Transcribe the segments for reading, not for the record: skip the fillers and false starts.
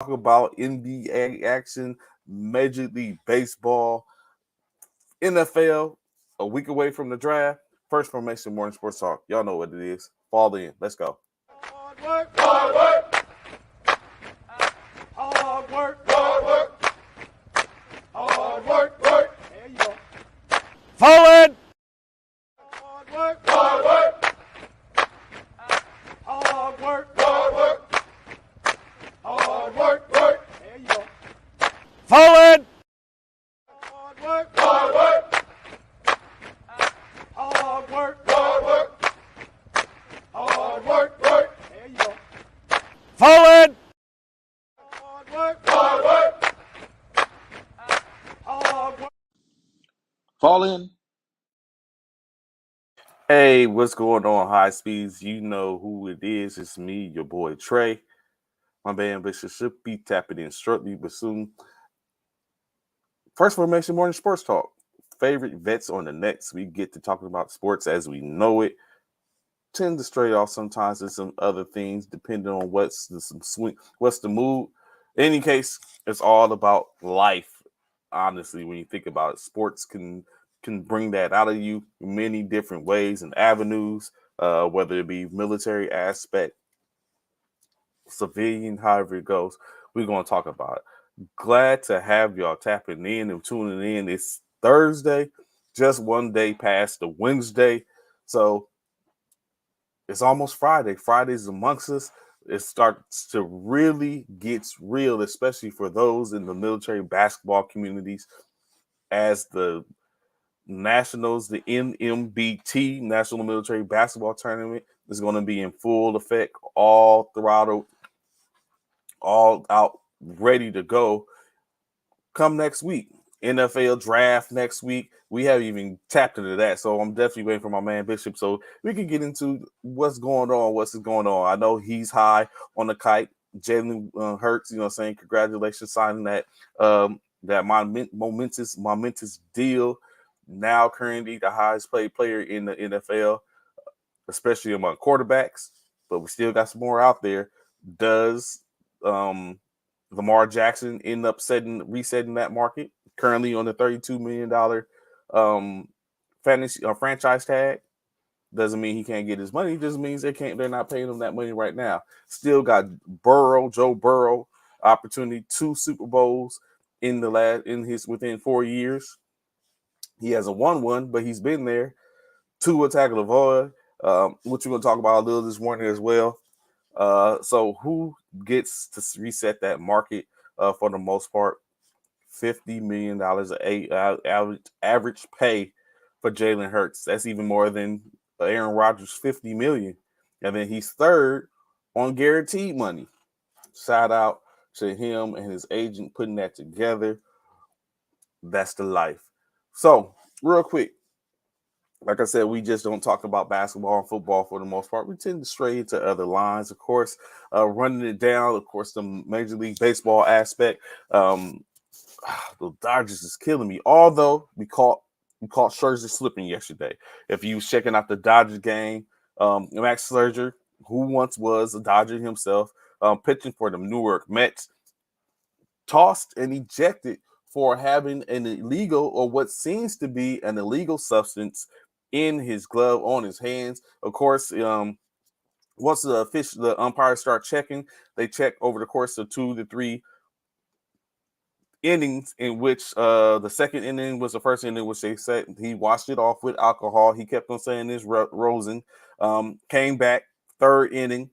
talk about NBA action, Major League Baseball, NFL, a week away from the draft. First Formation Morning Sports Talk. Y'all know what it is. Fall in. Let's go. Hard work, hard work, hard work, hard work, hard work, work. There you go. Forward! Hard work, hard work, hard work, hard work, hard work, work. There you go. Forward! Hard work, hard work, hard work, hard work, hard work, work. There you go. Forward! Hard work, hard work, hard work. Fall in. Hey, what's going on, High Speeds? You know who it is. It's me, your boy Trey. My band Bishop should be tapping in shortly, but soon. First Formation Morning Sports Talk. Favorite vets on the Nets. We get to talking about sports as we know it. Tend to stray off sometimes to some other things, depending on what's the mood. In any case, it's all about life. Honestly, when you think about it, sports can bring that out of you in many different ways and avenues, whether it be military aspect, civilian, however it goes. We're going to talk about it. Glad to have y'all tapping in and tuning in. It's Thursday, just one day past the Wednesday. So it's almost Friday. Friday's amongst us. It starts to really get real, especially for those in the military basketball communities, as the Nationals, the NMBT, National Military Basketball Tournament, is going to be in full effect all throughout, all out, ready to go come next week. NFL draft next week. We haven't even tapped into that, so I'm definitely waiting for my man Bishop so we can get into what's going on. I know he's high on the kite. Jalen Hurts, you know what I'm saying? Congratulations signing that momentous deal. Now currently the highest paid player in the NFL, especially among quarterbacks, but we still got some more out there. Does Lamar Jackson end up resetting that market? Currently on the $32 million fantasy franchise tag. Doesn't mean he can't get his money. It just means they're not paying him that money right now. Still got Joe Burrow, opportunity, 2 Super Bowls within 4 years. He hasn't won one, but he's been there. Tua Tagovailoa, which we're gonna talk about a little this morning as well. So who gets to reset that market for the most part? $50 million average pay for Jalen Hurts. That's even more than Aaron Rodgers' $50 million. And then he's third on guaranteed money. Shout out to him and his agent putting that together. That's the life. So, real quick, like I said, we just don't talk about basketball and football for the most part. We tend to stray into other lines, of course, running it down, of course, the Major League Baseball aspect. The Dodgers is killing me. Although we caught Scherzer slipping yesterday. If you was checking out the Dodgers game, Max Scherzer, who once was a Dodger himself, pitching for the New York Mets, tossed and ejected for having an illegal or what seems to be an illegal substance in his glove on his hands. Of course, once the umpires start checking, they check over the course of 2 to 3 innings, in which the second inning was the first inning, which they said he washed it off with alcohol. He kept on saying this, Rosen. Came back, third inning.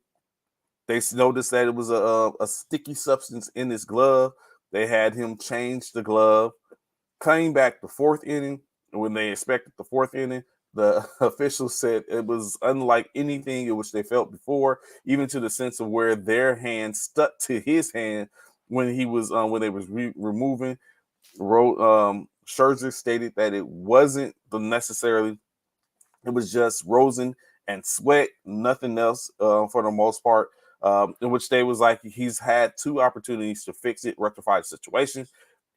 They noticed that it was a sticky substance in his glove. They had him change the glove. Came back the fourth inning. When they expected the fourth inning, the officials said it was unlike anything in which they felt before, even to the sense of where their hand stuck to his hand when he was when they was removing. Scherzer stated that it wasn't necessarily. It was just Rosen and sweat, nothing else for the most part. In which they was like he's had 2 opportunities to fix it, rectify the situation.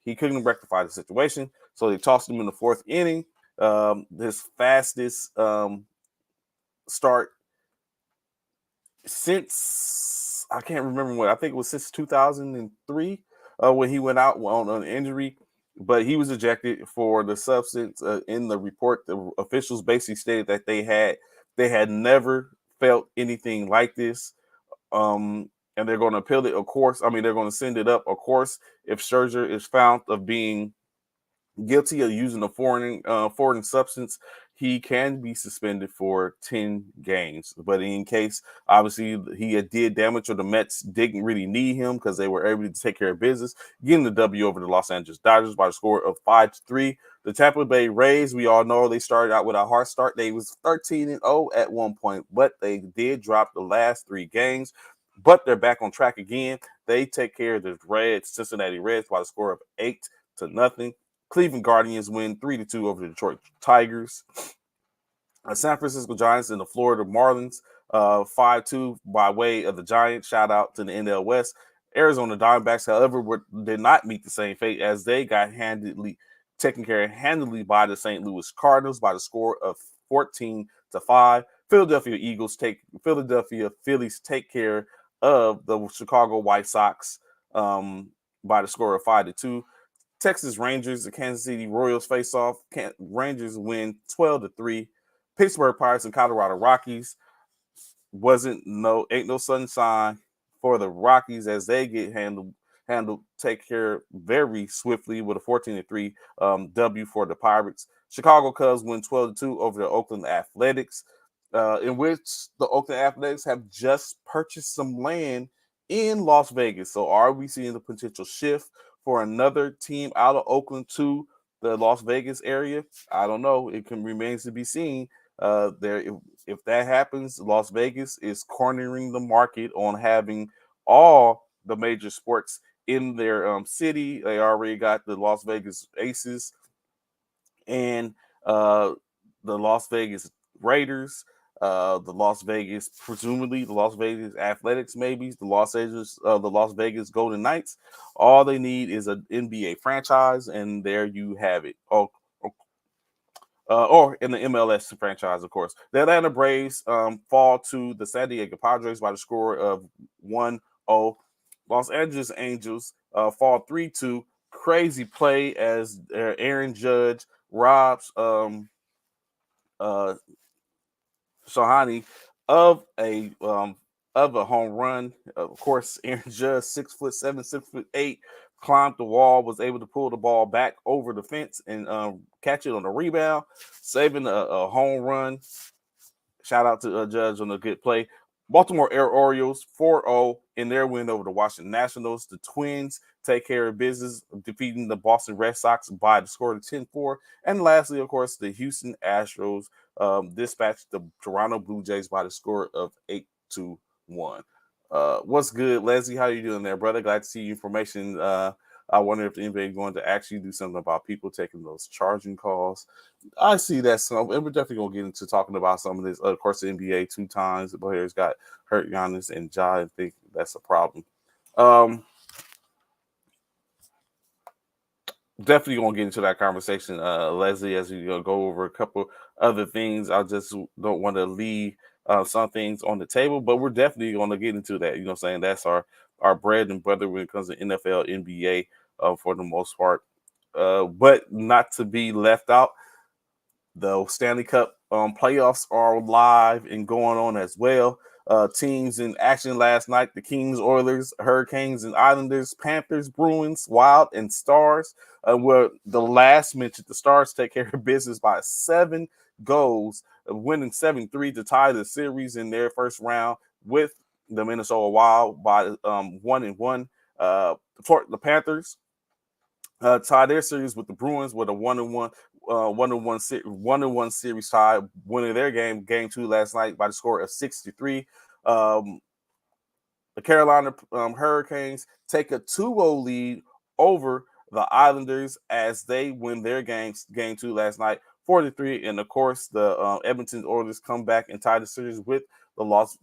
He couldn't rectify the situation, so they tossed him in the fourth inning. His fastest start since I can't remember when. I think it was since 2003 when he went out on an injury, but he was ejected for the substance. In the report, the officials basically stated that they had never felt anything like this. And they're going to appeal it. Of course, I mean they're going to send it up. Of course, if Scherzer is found of being guilty of using a foreign substance, he can be suspended for 10 games. But in case, obviously, he did damage or the Mets didn't really need him because they were able to take care of business, getting the W over the Los Angeles Dodgers by the score of 5-3. The Tampa Bay Rays, we all know they started out with a hard start. They was 13-0 at one point, but they did drop the last 3 games. But they're back on track again. They take care of the Cincinnati Reds by the score of 8-0. Cleveland Guardians win 3-2 over the Detroit Tigers. San Francisco Giants and the Florida Marlins 5-2 by way of the Giants. Shout out to the NL West. Arizona Diamondbacks, however, did not meet the same fate as they got taken care of handily by the St. Louis Cardinals by the score of 14-5. Philadelphia Phillies take care of the Chicago White Sox by the score of 5-2. Texas Rangers, the Kansas City Royals face off. Rangers win 12-3. Pittsburgh Pirates and Colorado Rockies ain't no sunshine for the Rockies as they get take care very swiftly with a 14-3 W for the Pirates. Chicago Cubs win 12-2 over the Oakland Athletics, in which the Oakland Athletics have just purchased some land in Las Vegas. So are we seeing the potential shift for another team out of Oakland to the Las Vegas area? I don't know. It remains to be seen. If that happens, Las Vegas is cornering the market on having all the major sports in their city. They already got the Las Vegas Aces and the Las Vegas Raiders, presumably the Las Vegas Athletics, maybe the Las Vegas Golden Knights. All they need is an NBA franchise, and there you have it. Or in the MLS franchise, of course. The Atlanta Braves fall to the San Diego Padres by the score of 1-0. Los Angeles Angels fall 3-2. Crazy play as Aaron Judge robs uh, Shahani of a home run. Of course, Aaron Judge, 6'7", 6'8", climbed the wall, was able to pull the ball back over the fence and catch it on a rebound, saving a home run. Shout out to Judge on a good play. Baltimore Orioles 4-0 in their win over the Washington Nationals. The Twins take care of business, defeating the Boston Red Sox by the score of 10-4. And lastly, of course, the Houston Astros dispatched the Toronto Blue Jays by the score of 8-1. What's good, Leslie? How you doing there, brother? Glad to see your information. I wonder if anybody going to actually do something about people taking those charging calls. I see that some, and we're definitely gonna get into talking about some of this. Of course, the NBA 2 times the players got hurt, Giannis and Ja. I think that's a problem. Um, Definitely gonna get into that conversation, Leslie, as we go over a couple other things. I just don't want to leave some things on the table, but we're definitely gonna get into that. You know, what I'm saying that's our bread and butter when it comes to NFL, NBA, for the most part. But not to be left out, the Stanley Cup playoffs are live and going on as well. Teams in action last night: the Kings, Oilers, Hurricanes, and Islanders, Panthers, Bruins, Wild, and Stars. Where the last mentioned, the Stars take care of business by 7 goals, winning 7-3 to tie the series in their first round with the Minnesota Wild by 1-1. For the Panthers, tie their series with the Bruins with a 1-1 series tie, winning their game 2 last night by the score of 6-3. Um, the Carolina Hurricanes take a 2-0 lead over the Islanders as they win their game 2 last night 4-3. And of course, the Edmonton Oilers come back and tie the series with the Los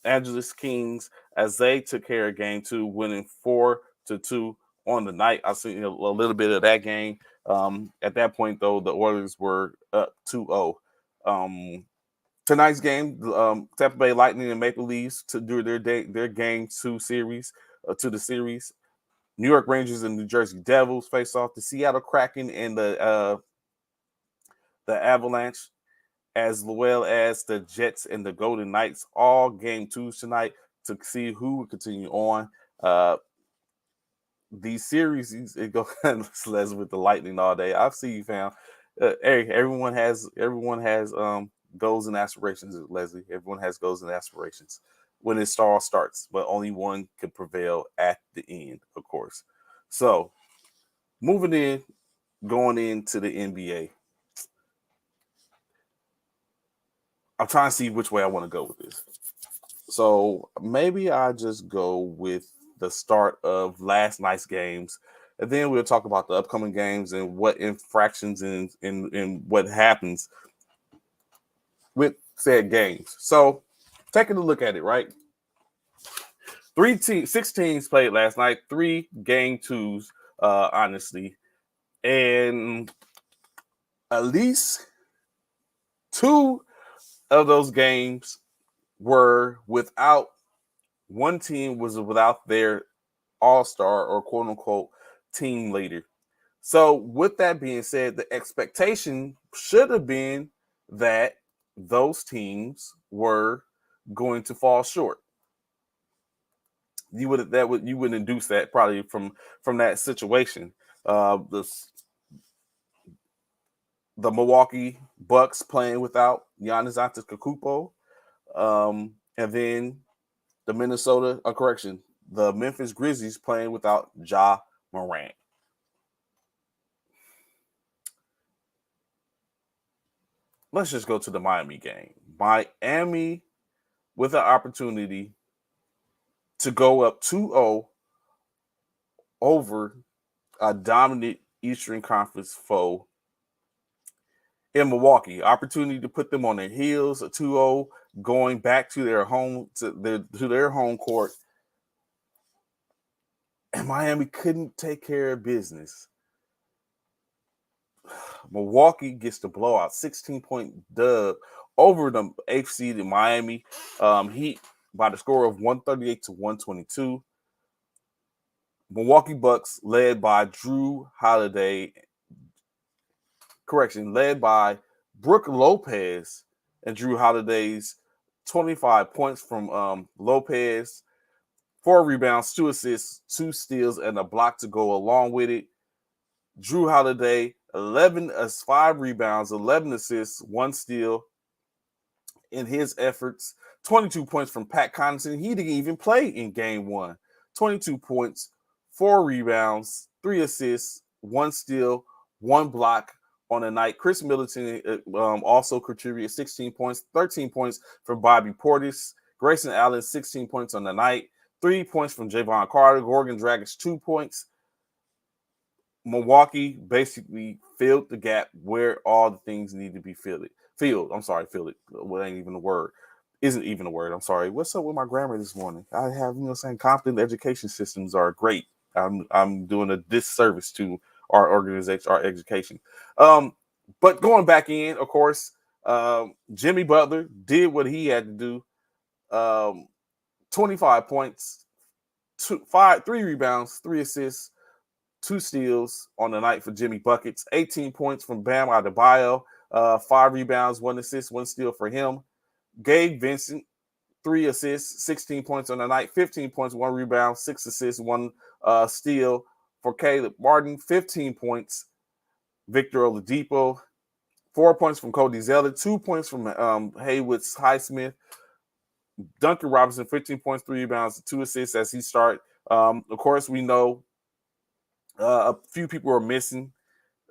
Angeles Kings as they took care of game 2, winning 4-2 on the night. I've seen a little bit of that game. At that point, though, the Oilers were up 2-0. tonight's game, Tampa Bay Lightning and Maple Leafs to do their game two series to the series. New York Rangers and New Jersey Devils face off. The Seattle Kraken and the Avalanche, as well as the Jets and the Golden Knights, all game twos tonight to see who will continue on. These series, it goes with the Lightning all day. I've seen you, fam. Everyone has goals and aspirations, Leslie. Everyone has goals and aspirations when it all starts, but only one can prevail at the end, of course. So, going into the NBA. I'm trying to see which way I want to go with this. So maybe I just go with the start of last night's games, and then we'll talk about the upcoming games and what infractions and what happens with said games. So taking a look at it, right? 6 teams played last night, 3 game twos, honestly, and at least 2 of those games were without one team was without their all-star or quote unquote team leader. So with that being said, the expectation should have been that those teams were going to fall short. You would induce that probably from that situation. The Milwaukee Bucks playing without Giannis Antetokounmpo, and then the Memphis Grizzlies playing without Ja Morant. Let's just go to the Miami game. Miami with an opportunity to go up 2-0 over a dominant Eastern Conference foe in Milwaukee. Opportunity to put them on their heels, a 2-0 going back to their home court. And Miami couldn't take care of business. Milwaukee gets the blowout, 16-point dub over the 8th seed in Miami Heat by the score of 138-122. Milwaukee Bucks led by led by Brook Lopez and Drew Holiday's 25 points from Lopez, 4 rebounds, 2 assists, 2 steals, and a block to go along with it. Drew Holiday, 5 rebounds, 11 assists, 1 steal in his efforts. 22 points from Pat Connaughton. He didn't even play in game 1. 22 points, 4 rebounds, 3 assists, 1 steal, 1 block on the night. Chris Middleton also contributed 16 points, 13 points from Bobby Portis. Grayson Allen, 16 points on the night. 3 points from Javon Carter. Gorgon Dragic, 2 points. Milwaukee basically filled the gap where all the things need to be filled. Filled it. Well, ain't even a word. Isn't even a word. I'm sorry. What's up with my grammar this morning? I have, saying competent education systems are great. I'm doing a disservice to our organization, our education. But going back in, of course, Jimmy Butler did what he had to do. 25 points, 3 rebounds, 3 assists, 2 steals on the night for Jimmy Buckets. 18 points from Bam Adebayo, 5 rebounds, 1 assist, 1 steal for him. Gabe Vincent, 3 assists, 16 points on the night, 15 points, 1 rebound, 6 assists, 1 steal for Caleb Martin. 15 points, Victor Oladipo. 4 points from Cody Zeller, 2 points from Haywood Highsmith. Duncan Robinson, 15 points, 3 rebounds, 2 assists as he started. Of course, we know a few people are missing,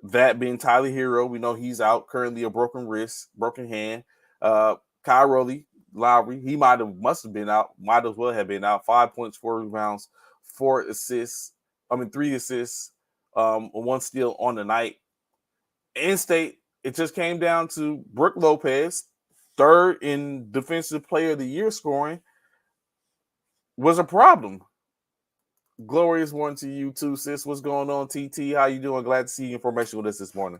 that being Tyler Hero. We know he's out currently, a broken wrist, broken hand. Kyle Lowry, he might as well have been out. 5 points, 4 rebounds, 3 assists, 1 steal on the night. In state, it just came down to Brook Lopez, 3rd in Defensive Player of the Year scoring, was a problem. Glorious one to you too, sis. What's going on, TT? How you doing? Glad to see you information with us this morning.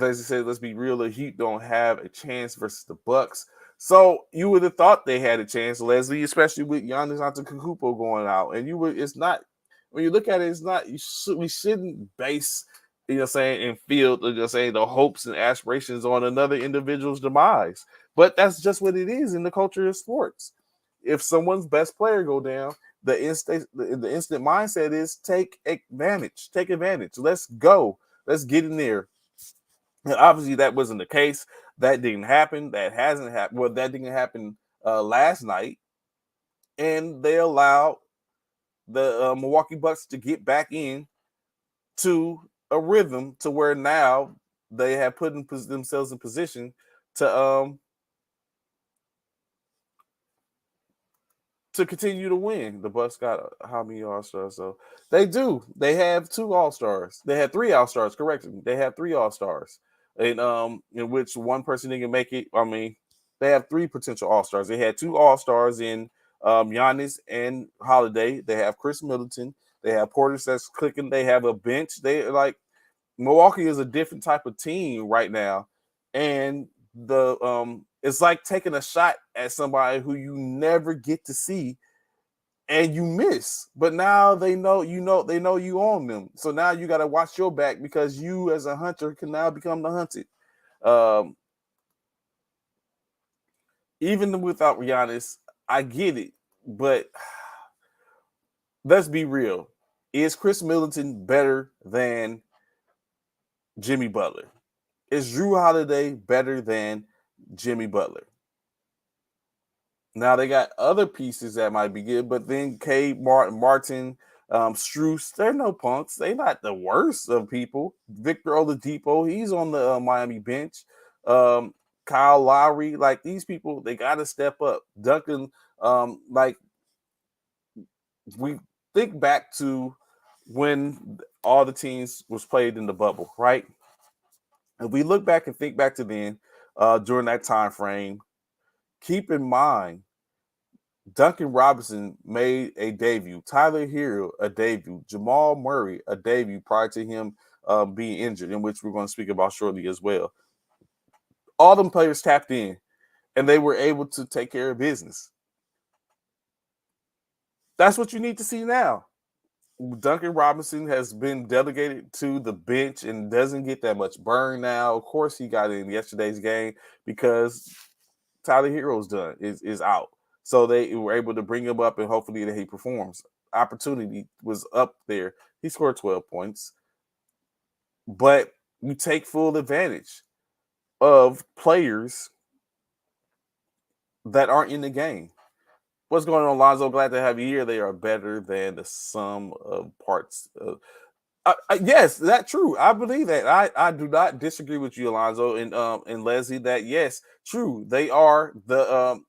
as you said, let's be real, the Heat don't have a chance versus the Bucks. So you would have thought they had a chance, Leslie, especially with Giannis Antetokounmpo going out. And you would, it's not, when you look at it, it's not, we shouldn't base, saying, and field, saying the hopes and aspirations on another individual's demise. But that's just what it is in the culture of sports. If someone's best player go down, the instant mindset is take advantage. Take advantage. Let's go. Let's get in there. And obviously, that wasn't the case. That didn't happen. That hasn't happened. Well, that didn't happen last night. And they allowed the Milwaukee Bucks to get back in to a rhythm to where now they have put themselves in position to continue to win. The Bucks got how many All-Stars? So they do. They have 2 All-Stars. They had 3 All-Stars, correct. They have 3 All-Stars. And in which one person didn't make it. I mean, they have 3 potential All-Stars. They had 2 All-Stars in Giannis and Holiday. They have Chris Middleton. They have Porter that's clicking. They have a bench. They like Milwaukee is a different type of team right now. And the it's like taking a shot at somebody who you never get to see and you miss. But now they know you own them. So now you got to watch your back because you as a hunter can now become the hunted. Um, even without Giannis, I get it, but let's be real. Is Chris Middleton better than Jimmy Butler? Is Drew Holiday better than Jimmy Butler? Now they got other pieces that might be good, but then Martin, Strus, they're no punks. They're not the worst of people. Victor Oladipo, he's on the Miami bench. Um, Kyle Lowry, like these people, they got to step up. Duncan, like we think back to when all the teams was played in the bubble, right? If we look back and think back to then, during that time frame, keep in mind Duncan Robinson made a debut, Tyler Hero a debut, Jamal Murray a debut prior to him being injured, in which we're going to speak about shortly as well. All them players tapped in, and they were able to take care of business. That's what you need to see now. Duncan Robinson has been delegated to the bench and doesn't get that much burn now. Of course, he got in yesterday's game because Tyler Hero's done is out. So they were able to bring him up and hopefully that he performs. Opportunity was up there. He scored 12 points. But you take full advantage of players that aren't in the game. What's going on, Lonzo? Glad to have you here. They are better than the sum of parts. Yes, that's true. I believe that. I do not disagree with you, Alonzo and Leslie. That yes, true. They are the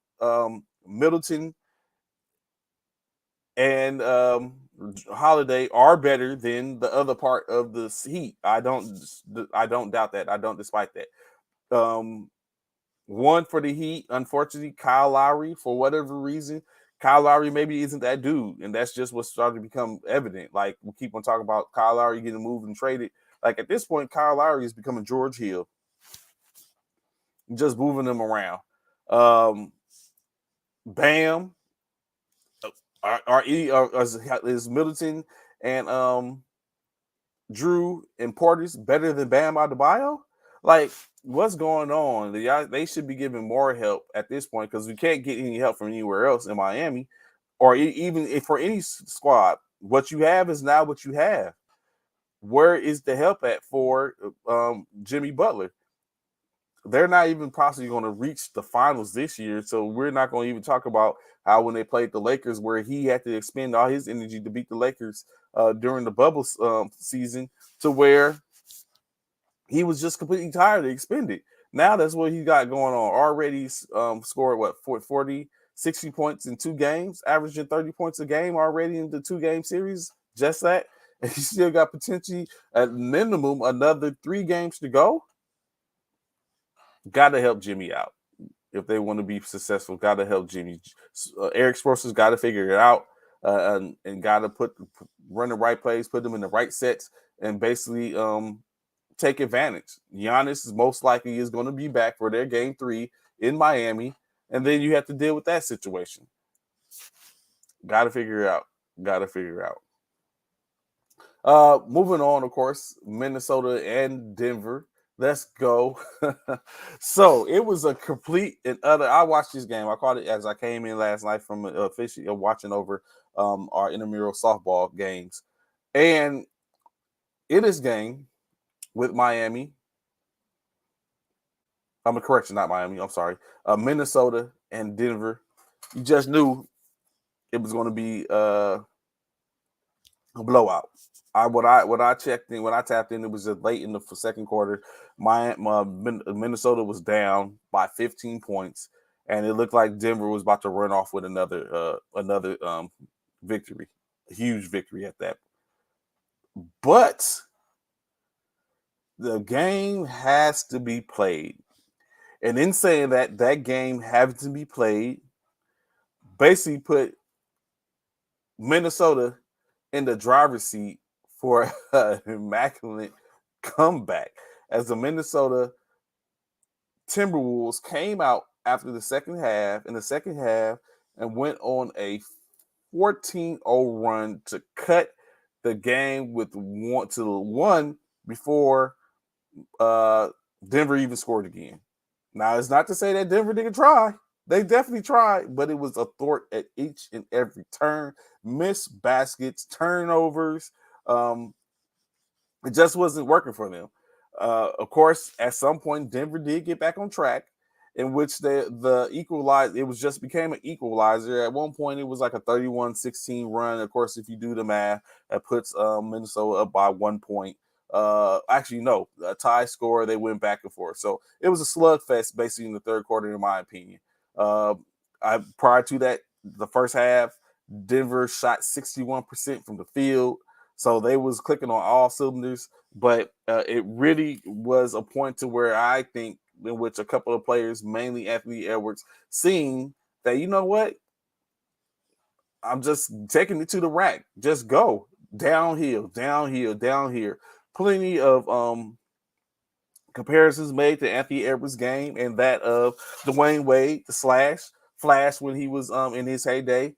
Middleton and Holiday are better than the other part of the Heat. I don't doubt that. I don't despite that. One for the Heat, unfortunately, Kyle Lowry, for whatever reason, Kyle Lowry maybe isn't that dude, and that's just what's starting to become evident. Like we keep on talking about Kyle Lowry getting moved and traded. Like at this point, Kyle Lowry is becoming George Hill, just moving them around. Um, Bam, is Middleton and Drew and Portis better than Bam Adebayo? Like, what's going on? They should be giving more help at this point because we can't get any help from anywhere else in Miami or even if for any squad. What you have is now what you have. Where is the help at for Jimmy Butler? They're not even possibly going to reach the finals this year, so we're not going to even talk about how when they played the Lakers, where he had to expend all his energy to beat the Lakers during the bubble season, to where he was just completely tired to expend it. Now that's what he got going on. Already scored, 40, 60 points in 2 games, averaging 30 points a game already in the 2-game series. Just that. And he still got potentially, at minimum, another 3 games to go. Got to help Jimmy out. If they want to be successful, got to help Jimmy. Eric Spoelstra's got to figure it out and got to run the right plays, put them in the right sets, and basically take advantage. Giannis is most likely is going to be back for their game 3 in Miami, and then you have to deal with that situation. Got to figure it out. Got to figure it out. Moving on, of course, Minnesota and Denver. Let's go. So it was a complete and utter. I watched this game. I caught it as I came in last night from officially watching over our intramural softball games, and in this game with Miami, I'm a correction, not Miami. I'm sorry, Minnesota and Denver. You just knew it was going to be a blowout. What I checked in when I tapped in, it was just late in the second quarter. Minnesota was down by 15 points, and it looked like Denver was about to run off with another victory, a huge victory at that. But the game has to be played, and in saying that, that game having to be played, basically put Minnesota in the driver's seat for an immaculate comeback as the Minnesota Timberwolves came out after the second half and went on a 14-0 run to cut the game with 1 before Denver even scored again. Now, it's not to say that Denver didn't try. They definitely tried, but it was a thwart at each and every turn. Missed baskets, turnovers. It just wasn't working for them. Of course, at some point, Denver did get back on track, in which the equalize. It was just became an equalizer. At one point, it was like a 31-16 run. Of course, if you do the math, that puts Minnesota up by 1 point. Actually, no, a tie score. They went back and forth. So it was a slugfest, basically, in the third quarter, in my opinion. Prior to that, the first half, Denver shot 61% from the field. So they was clicking on all cylinders, but it really was a point to where I think in which a couple of players, mainly Anthony Edwards, seeing that, you know what, I'm just taking it to the rack. Just go downhill, downhill, down here. Plenty of comparisons made to Anthony Edwards' game and that of Dwayne Wade, the Flash when he was in his heyday.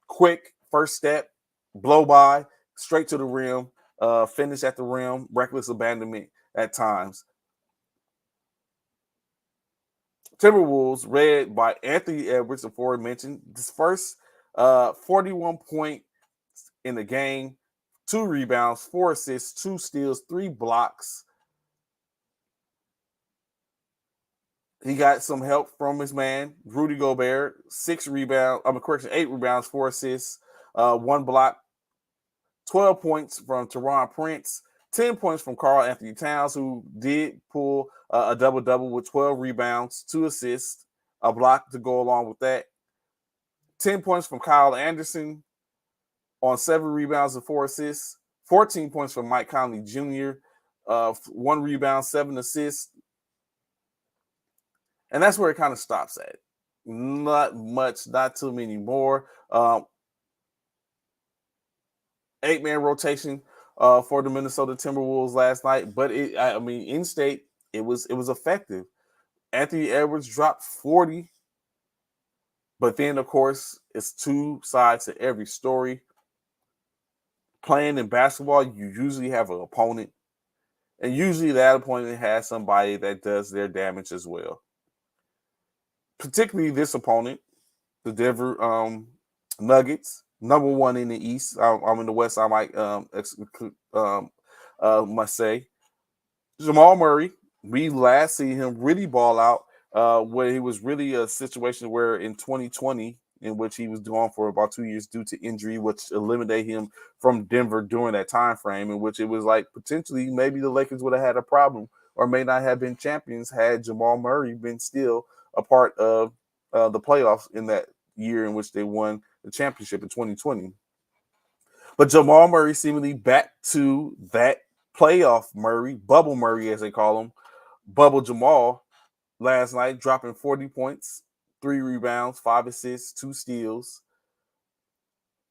Quick first step, blow by, straight to the rim, finish at the rim, reckless abandonment at times. Timberwolves, led by Anthony Edwards, aforementioned, this first 41 point in the game, 2 rebounds, 4 assists, 2 steals, 3 blocks. He got some help from his man, Rudy Gobert, 8 rebounds, 4 assists, 1 block, 12 points from Teron Prince, 10 points from Karl Anthony Towns, who did pull a double-double with 12 rebounds, 2 assists, a block to go along with that. 10 points from Kyle Anderson on 7 rebounds and 4 assists. 14 points from Mike Conley Jr., 1 rebound, 7 assists. And that's where it kind of stops at. Not much, not too many more. 8-man rotation for the Minnesota Timberwolves last night, but in state, it was effective. Anthony Edwards dropped 40, but then of course it's 2 sides to every story. Playing in basketball, you usually have an opponent, and usually that opponent has somebody that does their damage as well. Particularly this opponent, the Denver Nuggets, number 1 in the East. I'm in the West. I might must say Jamal Murray. We last see him really ball out where he was really a situation where in 2020, in which he was gone for about 2 years due to injury, which eliminated him from Denver during that time frame, in which it was like potentially maybe the Lakers would have had a problem or may not have been champions had Jamal Murray been still a part of the playoffs in that year in which they won the championship in 2020. But Jamal Murray seemingly back to that playoff Murray, bubble Murray as they call him, bubble Jamal last night, dropping 40 points, 3 rebounds, 5 assists, 2 steals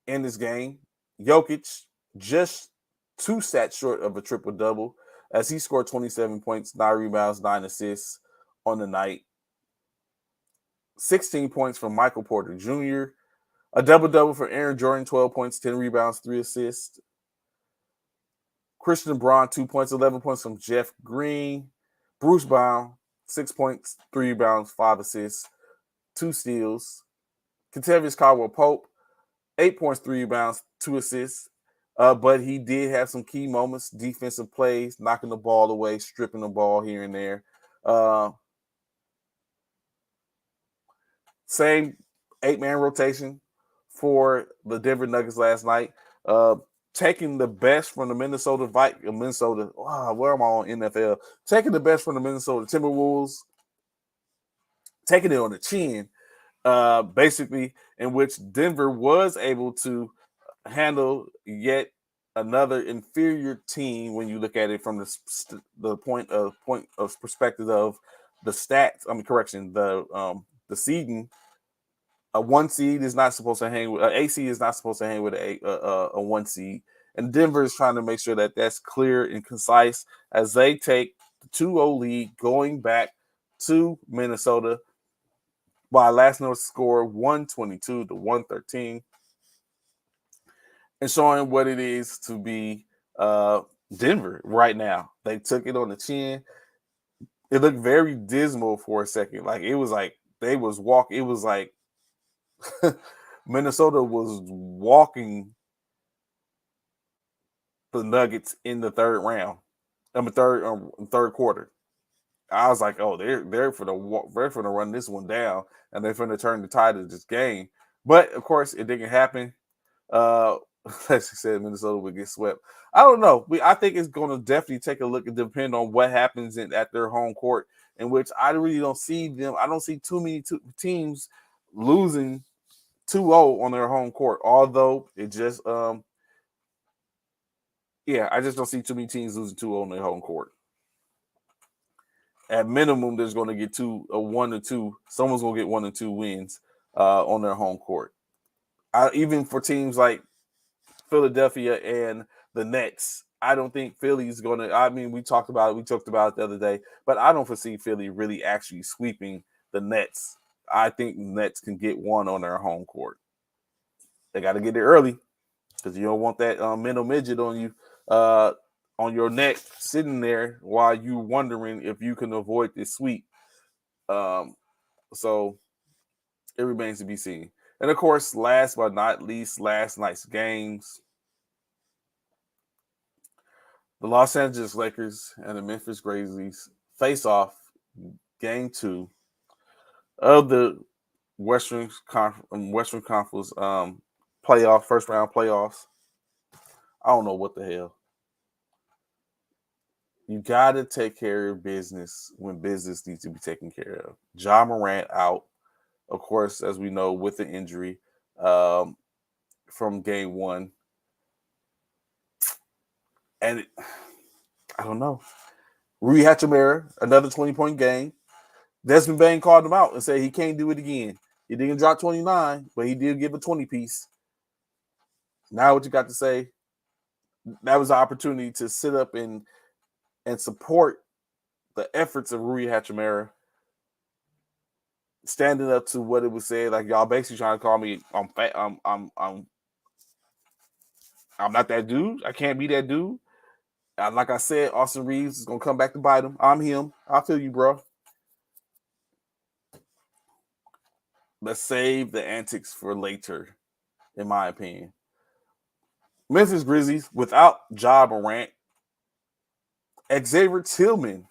in this game. Jokic just 2 stats short of a triple-double. as he scored 27 points, 9 rebounds, 9 assists on the night. 16 points from Michael Porter Jr., a double-double for Aaron Jordan, 12 points, 10 rebounds, 3 assists. Christian Braun, 2 points, 11 points from Jeff Green. Bruce Brown, 6 points, 3 rebounds, 5 assists, 2 steals. Kentavious Caldwell-Pope, 8 points, 3 rebounds, 2 assists. But he did have some key moments, defensive plays, knocking the ball away, stripping the ball here and there. Same 8-man rotation for the Denver Nuggets last night. Taking the best from the Minnesota Vikings, where am I on NFL? Taking the best from the Minnesota Timberwolves, taking it on the chin, basically, in which Denver was able to handle yet another inferior team when you look at it from the point of perspective of the stats. The seeding. A 1 seed is not supposed to hang with an AC is not supposed to hang with a 1 seed, and Denver is trying to make sure that that's clear and concise as they take the 2-0 lead going back to Minnesota by last known score 122-113, and showing what it is to be Denver right now. They took it on the chin. It looked very dismal for a second, like it was like they was walking. It was like Minnesota was walking the Nuggets in the third round. Third quarter. I was like, oh, they're for the run this one down, and they're going to turn the tide of this game. But of course, it didn't happen. As you said, Minnesota would get swept. I don't know. I think it's going to definitely take a look and depend on what happens at their home court, in which I really don't see them. I don't see too many teams losing 2-0 on their home court, although it just I just don't see too many teams losing 2-0 on their home court. At minimum, there's going to get 1 or 2. Someone's going to get 1 or 2 wins on their home court. Even for teams like Philadelphia and the Nets, I don't think Philly's going to. I mean, we talked about it the other day, but I don't foresee Philly really actually sweeping the Nets. I think the Nets can get 1 on their home court. They got to get it early because you don't want that mental midget on you, on your neck, sitting there while you wondering if you can avoid this sweep. So it remains to be seen. And of course, last but not least, last night's games. The Los Angeles Lakers and the Memphis Grizzlies face off game 2 of the Western Conference first round playoffs. I don't know what the hell. You got to take care of business when business needs to be taken care of. Ja Morant out, of course, as we know, with the injury from game 1. And I don't know. Rui Hachimura, another 20-point game. Desmond Bain called him out and said he can't do it again. He didn't drop 29, but he did give a 20-piece. Now what you got to say? That was an opportunity to sit up and support the efforts of Rui Hachimura, standing up to what it was said. Like, y'all basically trying to call me I'm not that dude. I can't be that dude. Like I said, Austin Reeves is gonna come back to bite him. I'm him. I feel you, bro. Let's save the antics for later, in my opinion. Memphis Grizzlies without Ja Morant. Xavier Tillman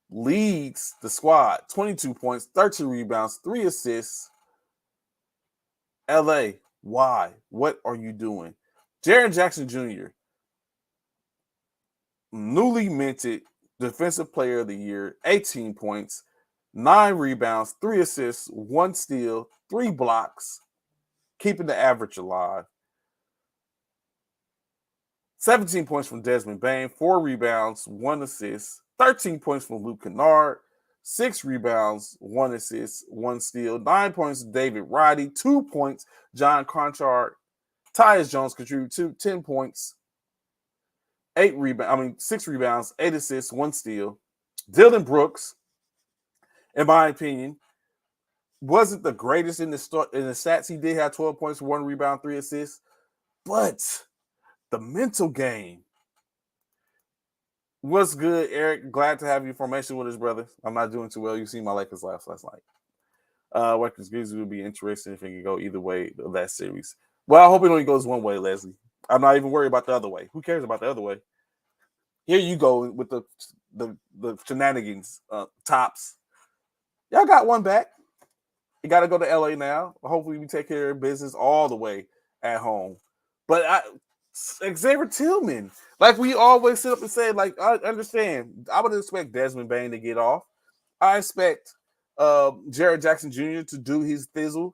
leads the squad. 22 points, 13 rebounds, 3 assists. LA, why? What are you doing? Jaren Jackson Jr., newly minted Defensive Player of the Year, 18 points, 9 rebounds, 3 assists, 1 steal, 3 blocks, keeping the average alive. 17 points from Desmond Bain, 4 rebounds, 1 assist, 13 points from Luke Kennard, 6 rebounds, 1 assist, 1 steal, 9 points to David Roddy, 2 points, John Conchard. Tyus Jones contributed 10 points. 6 rebounds, 8 assists, 1 steal. Dylan Brooks, in my opinion, wasn't the greatest in the stats. He did have 12 points, 1 rebound, 3 assists, but the mental game was good. Eric, glad to have you formation with his brother. I'm not doing too well. You see my Lakers last night. Lakers Grizzlies would be interesting if it could go either way of that series. Well, I hope it only goes one way, Leslie. I'm not even worried about the other way. Who cares about the other way? Here you go with the shenanigans, tops. Y'all got one back. You got to go to LA now. Hopefully, we take care of business all the way at home. But Xavier Tillman, like we always sit up and say, like, I understand. I would expect Desmond Bane to get off. I expect Jared Jackson Jr. to do his thizzle.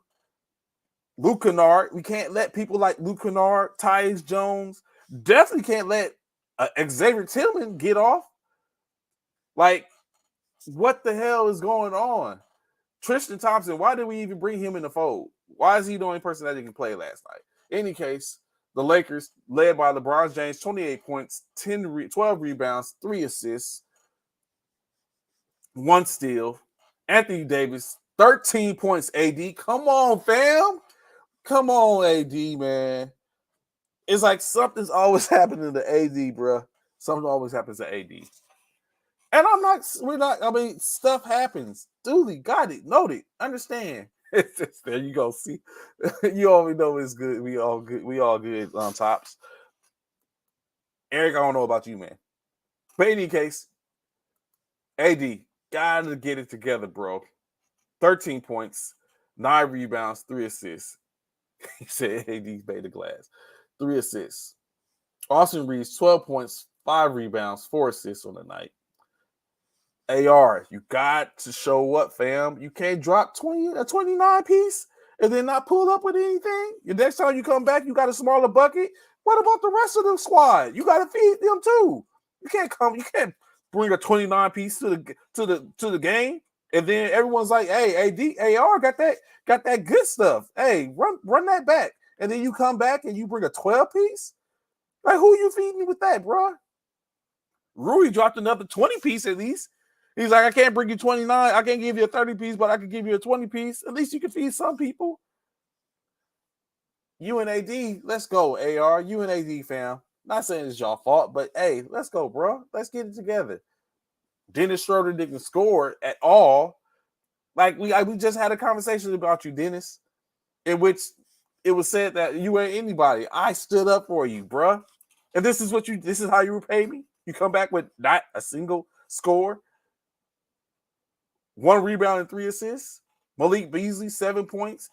Luke Kennard, we can't let people like Luke Kennard, Tyus Jones, definitely can't let Xavier Tillman get off. Like, what the hell is going on? Tristan Thompson, why did we even bring him in the fold? Why is he the only person that didn't play last night? In any case, the Lakers, led by LeBron James, 28 points, 12 rebounds, 3 assists, 1 steal. Anthony Davis, 13 points, AD. Come on, fam. Come on, AD, man. It's like something's always happening to AD, bro. Something always happens to AD. And I mean, stuff happens. Dooley, got it, noted, understand. There you go. See, you already know it's good. We all good on tops. Eric, I don't know about you, man. But in any case, AD, gotta get it together, bro. 13 points, 9 rebounds, 3 assists. He said AD's beta glass. 3 assists. Austin Reeves, 12 points, 5 rebounds, 4 assists on the night. AR, you got to show up, fam. You can't drop a 29 piece and then not pull up with anything. The next time you come back, you got a smaller bucket. What about the rest of the squad? You got to feed them too. You can't bring a 29 piece to the game and then everyone's like, "Hey, AR got that good stuff. Hey, run that back." And then you come back and you bring a 12 piece? Like, who are you feeding with that, bro? Rui dropped another 20 piece at least. He's like, I can't bring you 29. I can't give you a 30 piece, but I can give you a 20 piece. At least you can feed some people. You and AD, let's go, AR. You and AD, fam. Not saying it's y'all fault, but hey, let's go, bro. Let's get it together. Dennis Schroeder didn't score at all. Like we just had a conversation about you, Dennis, in which it was said that you ain't anybody. I stood up for you, bro. And this is how you repay me. You come back with not a single score. 1 rebound and 3 assists. Malik Beasley, 7 points.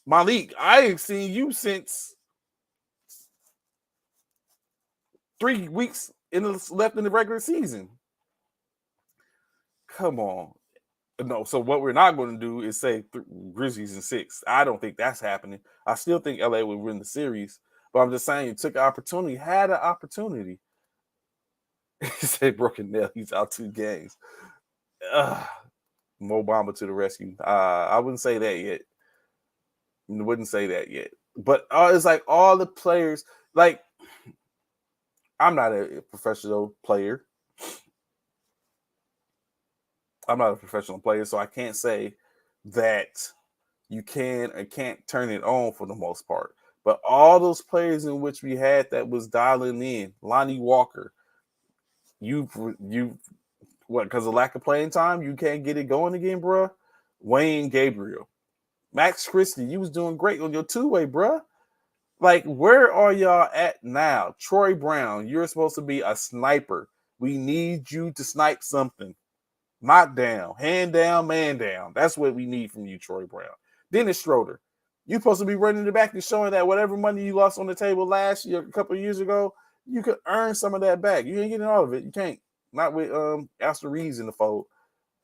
Malik, I ain't seen you since 3 weeks left in the regular season. Come on. No, so what we're not going to do is say Grizzlies in 6. I don't think that's happening. I still think LA will win the series. But I'm just saying, you took an opportunity, had an opportunity. He said broken nail. He's out 2 games. Mo Bamba to the rescue. I wouldn't say that yet. But it's like all the players, like, I'm not a professional player. So I can't say that you can or can't turn it on for the most part. But all those players in which we had that was dialing in, Lonnie Walker, because of lack of playing time, you can't get it going again, bro. Wayne Gabriel, Max Christie, you was doing great on your 2-way, bro. Like, where are y'all at now? Troy Brown, you're supposed to be a sniper. We need you to snipe something. Knockdown, hand down, man down. That's what we need from you, Troy Brown. Dennis Schroeder, you're supposed to be running the back and showing that whatever money you lost on the table last year, a couple of years ago, you could earn some of that back. You ain't getting all of it. You can't. Not with Astor Reeves in the fold.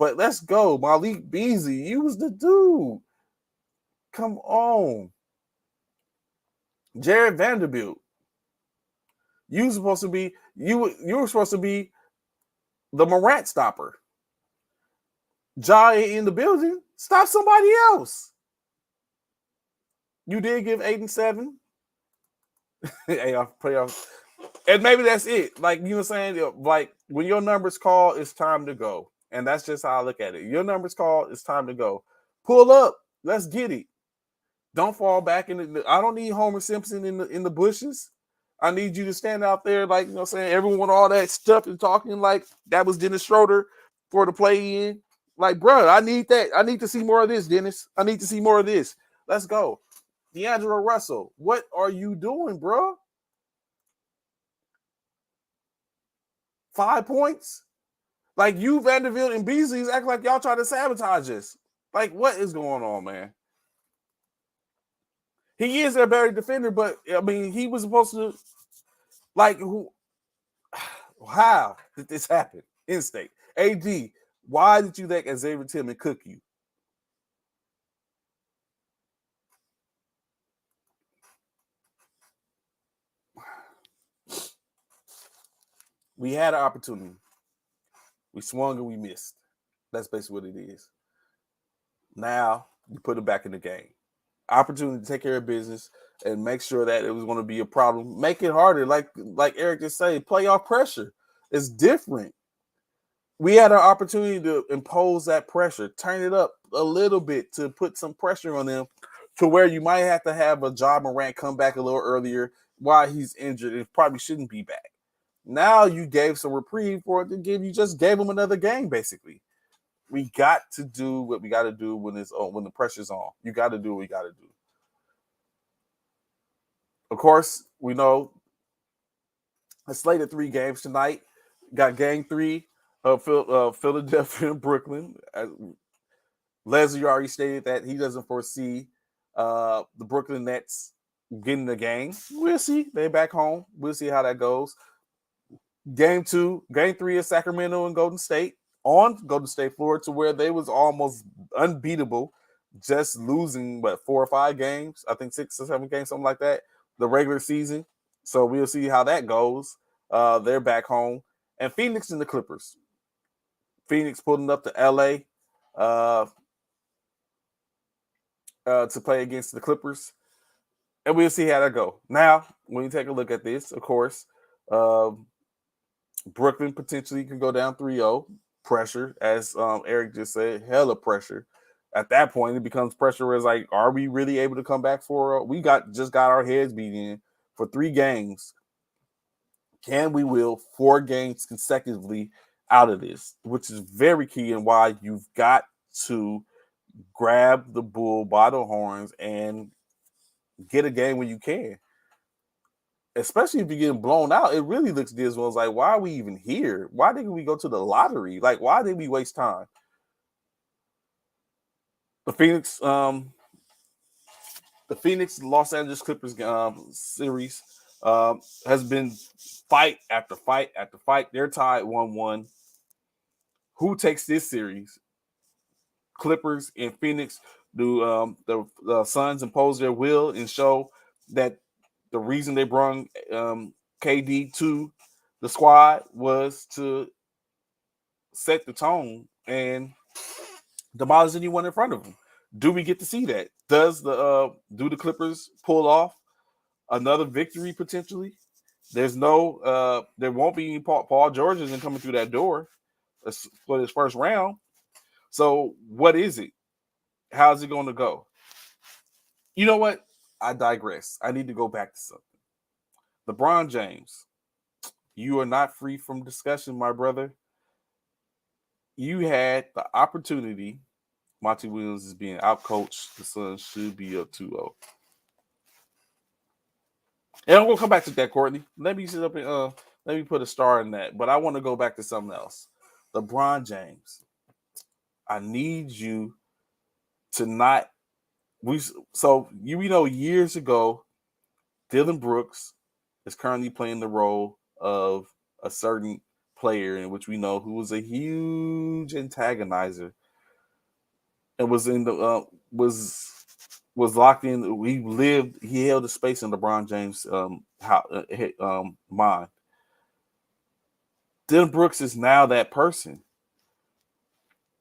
But let's go. Malik Beasley, you was the dude. Come on. Jared Vanderbilt. You were supposed to be the Morant stopper. Ja in the building. Stop somebody else. You did give 8 and 7. Playoff And maybe that's it. Like, you know what I'm saying? Like, when your number's called, it's time to go. And that's just how I look at it. Your number's called, it's time to go. Pull up. Let's get it. Don't fall back in the. I don't need Homer Simpson in the bushes. I need you to stand out there, like, you know what I'm saying, everyone, all that stuff and talking like that was Dennis Schroeder for the play in. Like, bro, I need that. I need to see more of this, Dennis. I need to see more of this. Let's go. D'Angelo Russell, what are you doing, bro? 5 points? Like, you, Vanderbilt, and Beasley's act like y'all try to sabotage us. Like, what is going on, man? He is a better defender, but I mean, he was supposed to, like, who? How did this happen? In state, AD, why did you let Xavier Tillman cook you? We had an opportunity. We swung and we missed. That's basically what it is. Now you put it back in the game. Opportunity to take care of business and make sure that it was going to be a problem. Make it harder, like Eric just said, playoff pressure. It's different. We had an opportunity to impose that pressure, turn it up a little bit to put some pressure on them to where you might have to have a Ja Morant come back a little earlier while he's injured and probably shouldn't be back. Now you gave some reprieve for it to give. You just gave him another game, basically. We got to do what we got to do when it's on, when the pressure's on. You got to do what we got to do. Of course, we know a slate of 3 games tonight. Got game 3 of Philadelphia and Brooklyn. Leslie already stated that he doesn't foresee the Brooklyn Nets getting the game. We'll see. They're back home. We'll see how that goes. Game 3 is Sacramento and Golden State on Golden State floor, to where they was almost unbeatable, just losing 4 or 5 games. I think 6 or 7 games, something like that, the regular season. So we'll see how that goes. They're back home. And Phoenix and the Clippers. Phoenix pulling up to LA to play against the Clippers. And we'll see how that go. Now, when you take a look at this, of course, Brooklyn potentially can go down 3-0. Pressure, as Eric just said, hella pressure. At that point, it becomes pressure where it's like, are we really able to come back for? We just got our heads beat in for 3 games. Can we will 4 games consecutively out of this, which is very key, and why you've got to grab the bull by the horns and get a game when you can. Especially if you're getting blown out, it really looks dismal. It's like, why are we even here? Why didn't we go to the lottery? Like, why did we waste time? The Phoenix Los Angeles Clippers series has been fight after fight after fight. They're tied 1-1. Who takes this series? Clippers and Phoenix. Do the Suns impose their will and show that the reason they brought KD to the squad was to set the tone and demolish anyone in front of them? Do we get to see that? Do the Clippers pull off another victory potentially? There won't be any Paul George isn't coming through that door for his first round. So what is it? How's it going to go? You know what? I digress. I need to go back to something. LeBron James, you are not free from discussion, my brother. You had the opportunity. Monty Williams is being outcoached. The Suns should be up 2-0. And I'm going to come back to that, Courtney. Let me sit up and let me put a star in that. But I want to go back to something else. LeBron James, I need you to not. Years ago, Dylan Brooks is currently playing the role of a certain player in which we know who was a huge antagonizer and was in the was locked in. He held a space in LeBron James' mind. Dylan Brooks is now that person.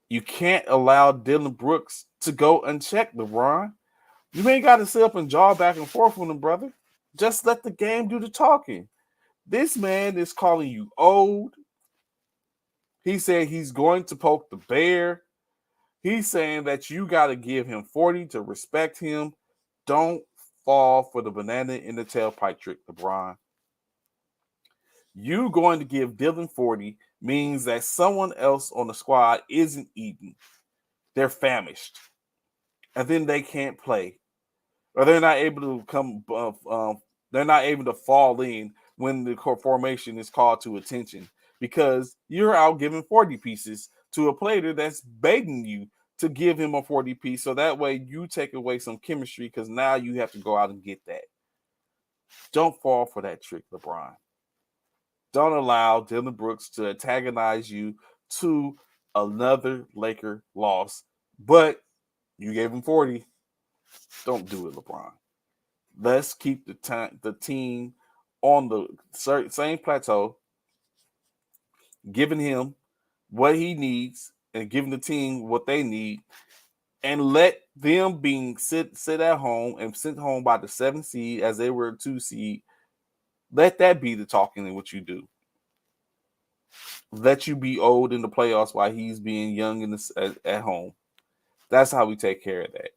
You can't allow Dylan Brooks to go unchecked, LeBron. You ain't got to sit up and jaw back and forth with him, brother. Just let the game do the talking. This man is calling you old. He said he's going to poke the bear. He's saying that you got to give him 40 to respect him. Don't fall for the banana in the tailpipe trick, LeBron. You going to give Dylan 40 means that someone else on the squad isn't eating. They're famished. And then they can't play. Or they're not able to they're not able to fall in when the formation is called to attention because you're out giving 40 pieces to a player that's begging you to give him a 40 piece. So that way you take away some chemistry because now you have to go out and get that. Don't fall for that trick, LeBron. Don't allow Dylan Brooks to antagonize you to another Laker loss. But you gave him 40. Don't do it, LeBron. Let's keep the team on the same plateau, giving him what he needs and giving the team what they need, and let them being sit at home and sent home by the 7th seed as they were a 2 seed. Let that be the talking and what you do. Let you be old in the playoffs while he's being young at home. That's how we take care of that.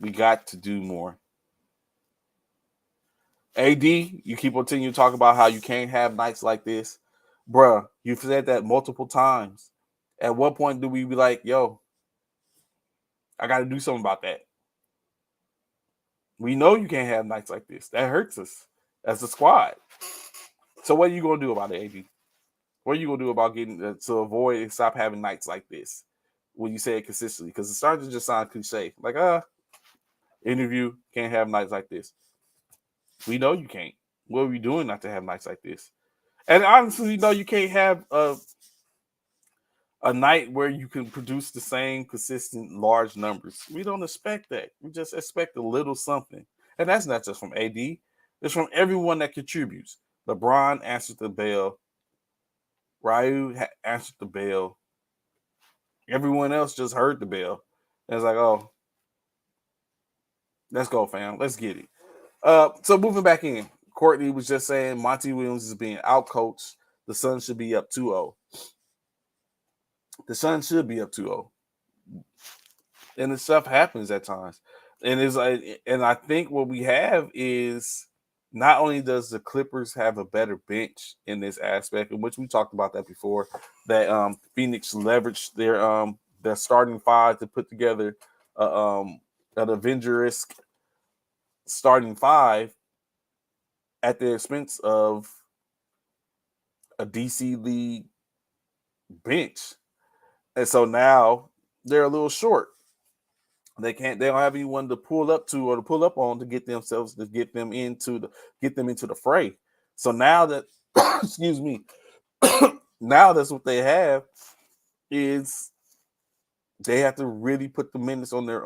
We got to do more. AD, you keep continuing to talk about how you can't have nights like this. Bruh, you've said that multiple times. At what point do we be like, yo, I got to do something about that? We know you can't have nights like this. That hurts us as a squad. So what are you going to do about it, AD? What are you going to do about getting to avoid and stop having nights like this when you say it consistently? Because it's starting to just sound cliche. Like, interview, can't have nights like this. We know you can't. What are we doing not to have nights like this? And honestly, we know you can't have a night where you can produce the same consistent large numbers. We don't expect that. We just expect a little something. And that's not just from AD. It's from everyone that contributes. LeBron answered the bell. Ryu answered the bell. Everyone else just heard the bell. And it's like, oh, let's go, fam. Let's get it. So moving back in, Courtney was just saying Monty Williams is being outcoached. The Suns should be up 2-0. The Suns should be up 2-0. And the stuff happens at times. And it's like, and I think what we have is not only does the Clippers have a better bench in this aspect, in which we talked about that before, that Phoenix leveraged their starting five to put together an Avenger-esque starting five at the expense of a DC league bench. And so now they're a little short. They don't have anyone to pull up to or to pull up on to get them into the fray. So now that excuse me, now that's what they have is they have to really put the minutes on their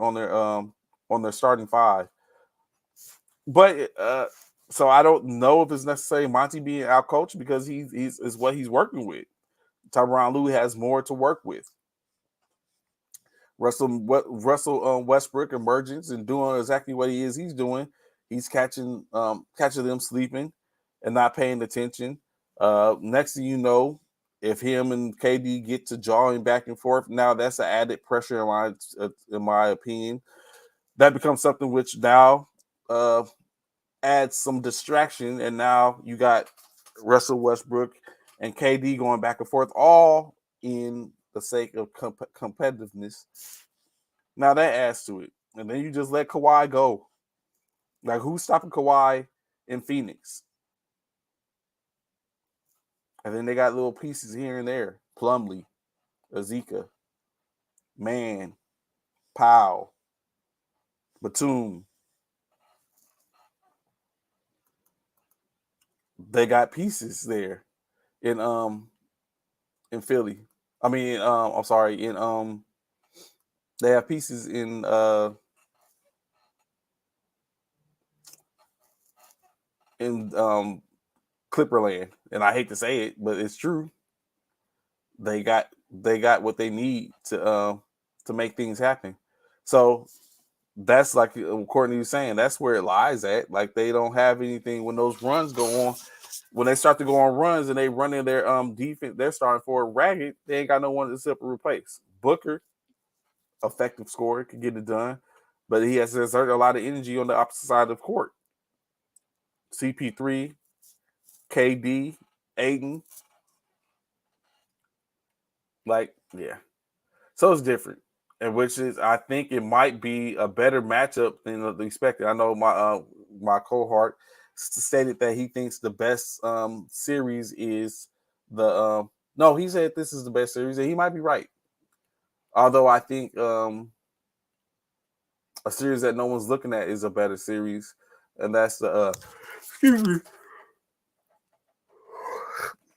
starting five. But so I don't know if it's necessarily Monty being out coached because he's is what he's working with. Tyronn Lue has more to work with. Russell Westbrook emergence and doing exactly what he's doing. He's catching them sleeping and not paying attention. Next thing you know, if him and KD get to jawing back and forth, now that's an added pressure in my opinion. That becomes something which now adds some distraction, and now you got Russell Westbrook and KD going back and forth, all in the sake of competitiveness. Now that adds to it. And then you just let Kawhi go. Like, who's stopping Kawhi in Phoenix? And then they got little pieces here and there. Plumlee, Azika, Man, Powell, Batum. They got pieces there in Philly. I mean, I'm sorry, they have pieces in Clipperland, and I hate to say it, but it's true. They got what they need to make things happen. So that's like according to you saying, that's where it lies at. Like they don't have anything when those runs go on. When they start to go on runs and they run in their defense, they're starting for a ragged. They ain't got no one to except replace. Booker, effective scorer, can get it done, but he has to exert a lot of energy on the opposite side of the court. CP3, KD, Aiden, like yeah. So it's different, and which is I think it might be a better matchup than expected. I know my cohort stated that he thinks the best series is the no. He said this is the best series, and he might be right. Although I think a series that no one's looking at is a better series, and that's the excuse me,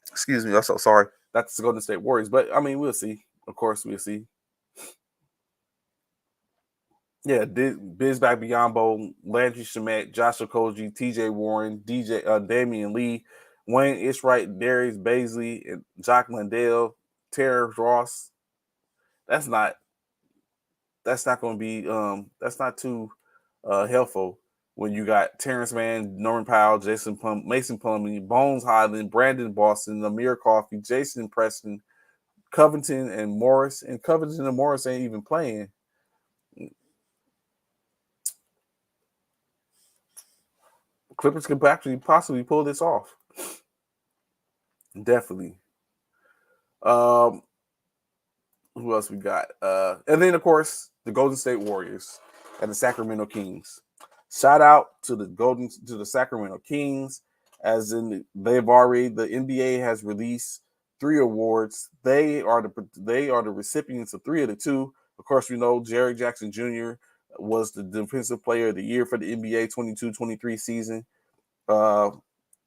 excuse me. I'm so sorry. That's the Golden State Warriors, but I mean we'll see. Of course, we'll see. Yeah, Bizback Biyombo, Landry Shamet, Josh Okogie, TJ Warren, Damian Lee, Wayne Ishwright, Darius Baisley, and Jock Landale, Terrence Ross. That's not going to be that's not too helpful when you got Terrence Mann, Norman Powell, Mason Plumlee, Bones Highland, Brandon Boston, Amir Coffey, Jason Preston, Covington and Morris, and Covington and Morris ain't even playing. Clippers could actually possibly pull this off. Definitely. Um, who else we got? And then of course the Golden State Warriors and the Sacramento Kings. Shout out to the Sacramento Kings, as in the NBA has released 3 awards. They are the recipients of 3 of the 2. Of course, we know Jerry Jackson Jr. was the Defensive Player of the Year for the NBA 22-23 season.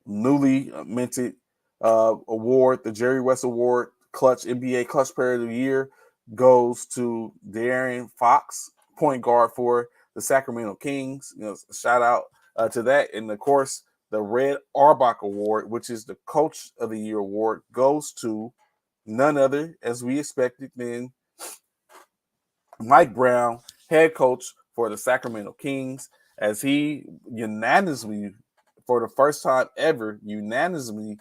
Newly minted award, the Jerry West Award, Clutch NBA Clutch Player of the Year, goes to De'Aaron Fox, point guard for the Sacramento Kings. Shout out to that. And of course, the Red Auerbach Award, which is the Coach of the Year award, goes to none other, as we expected, than Mike Brown, head coach for the Sacramento Kings, as he unanimously, for the first time ever, unanimously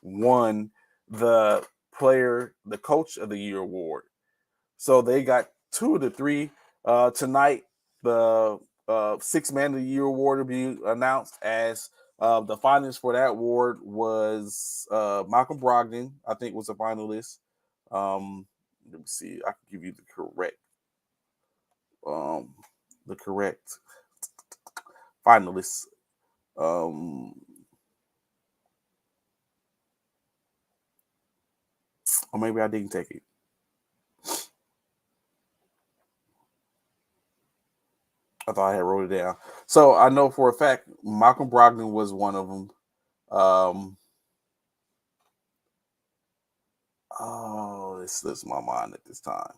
won the Coach of the Year award. So they got 2 of the 3 tonight. The 6 Man of the Year award will be announced, as the finalists for that award was Malcolm Brogdon, I think, was a finalist. Let me see. I can give you um, the correct finalists. Or maybe I didn't take it. I thought I had wrote it down. So I know for a fact Malcolm Brogdon was one of them. It slips my mind at this time.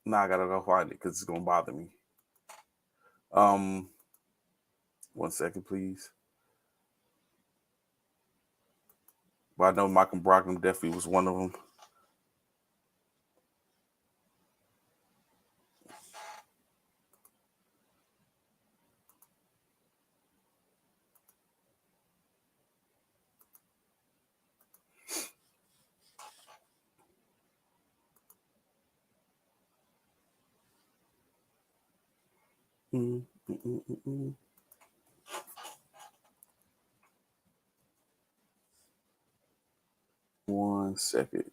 Now I gotta go find it because it's gonna bother me. Um, 1 second, please. But I know Malcolm Brogdon definitely was one of them. Mm, mm, mm, mm, mm. 1 second.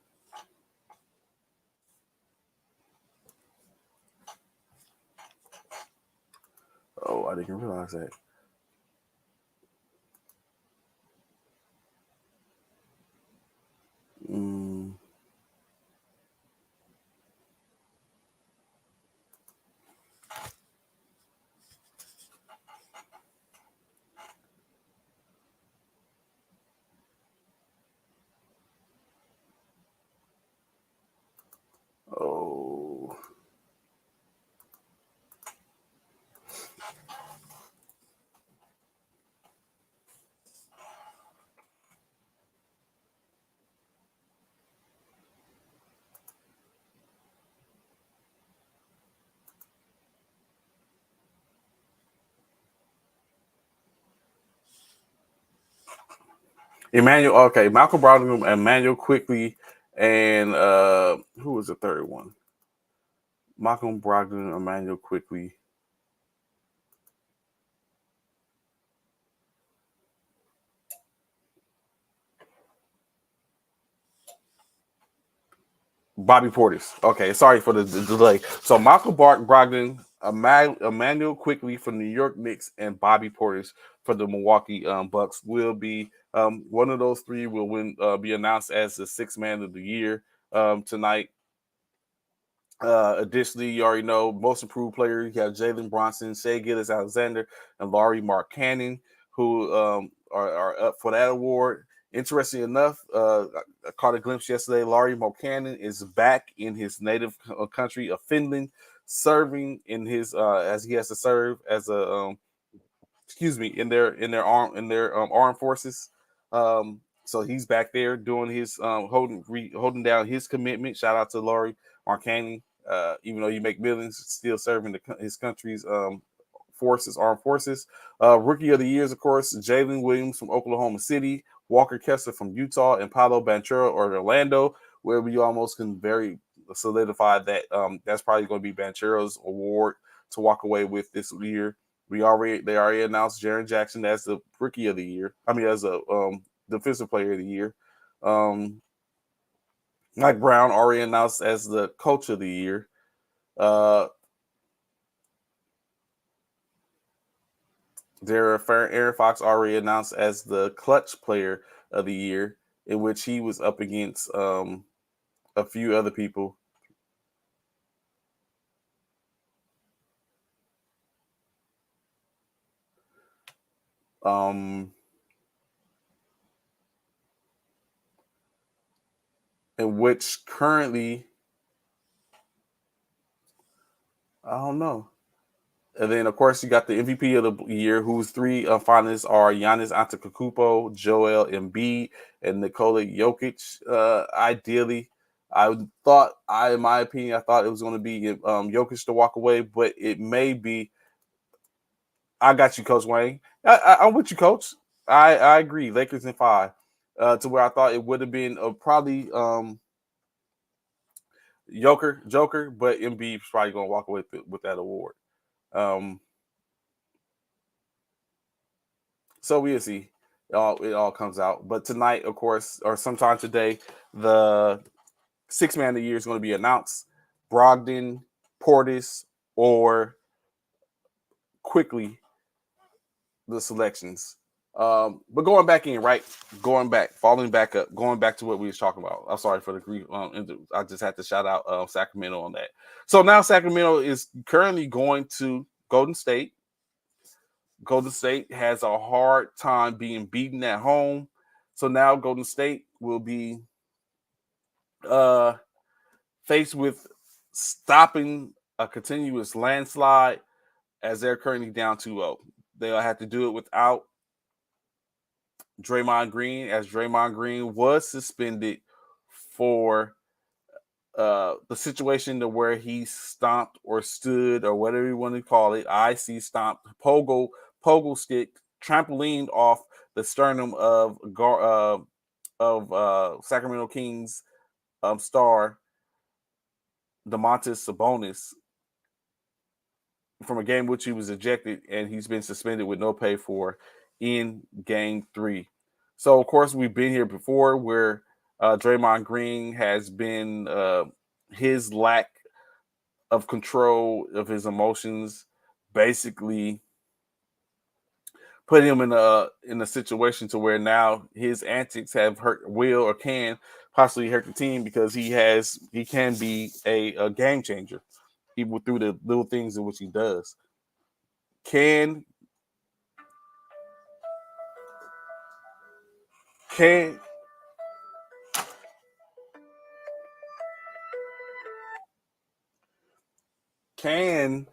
Oh, I didn't realize that. Mm. Oh. Emmanuel. Okay, Malcolm Brogdon, Emmanuel quickly, and who was the third one? Malcolm Brogdon, Emmanuel quickly. Bobby Portis. Okay, sorry for the delay. So Michael Brogdon, Emmanuel quickly for New York Knicks, and Bobby Portis for the Milwaukee Bucks will be one of those three will be announced as the sixth man of the year tonight. Additionally, you already know most improved player. You have Jalen Bronson, Shea Gilgeous-Alexander, and Laurie Markkanen, who are up for that award. Interesting enough, I caught a glimpse yesterday. Laurie Markkanen is back in his native country of Finland, serving in his as he has to serve as a in their armed forces. So he's back there doing his holding down his commitment. Shout out to Laurie Markkanen. Even though you make millions, still serving his country's armed forces. Rookie of the years, of course, Jalen Williams from Oklahoma City, Walker Kessler from Utah, and Paolo Banchero or Orlando, where we almost can very solidify that that's probably going to be Banchero's award to walk away with this year. They already announced Jaren Jackson as the rookie of the year. I mean, as a defensive player of the year. Mike Brown already announced as the coach of the year. Aaron Fox already announced as the clutch player of the year, in which he was up against a few other people. In which currently, I don't know. And then, of course, you got the MVP of the year, whose three finalists are Giannis Antetokounmpo, Joel Embiid, and Nikola Jokic. Ideally, in my opinion, I thought it was going to be Jokic to walk away, but it may be. I got you, Coach Wayne. I'm with you, Coach. I agree. Lakers in 5, to where I thought it would have been probably Joker, but Embiid's probably going to walk away with that award. So we'll see. It all comes out. But tonight, of course, or sometime today, the six man of the year is going to be announced. Brogdon, Portis, or quickly the selections. But going back in, right? Following back up, going back to what we was talking about. I'm sorry for the grief. I just had to shout out Sacramento on that. So now Sacramento is currently going to Golden State. Golden State has a hard time being beaten at home. So now Golden State will be faced with stopping a continuous landslide as they're currently down 2-0. They'll have to do it without Draymond Green, as Draymond Green was suspended for the situation to where he stomped or stood or whatever you want to call it. I see stomped, pogo stick, trampolined off the sternum of Sacramento Kings star Domantas Sabonis from a game which he was ejected, and he's been suspended with no pay for in Game 3. So, of course, we've been here before where Draymond Green has been his lack of control of his emotions basically put him in a situation to where now his antics have will or can possibly hurt the team, because he can be a game changer even through the little things in which he does. Can can can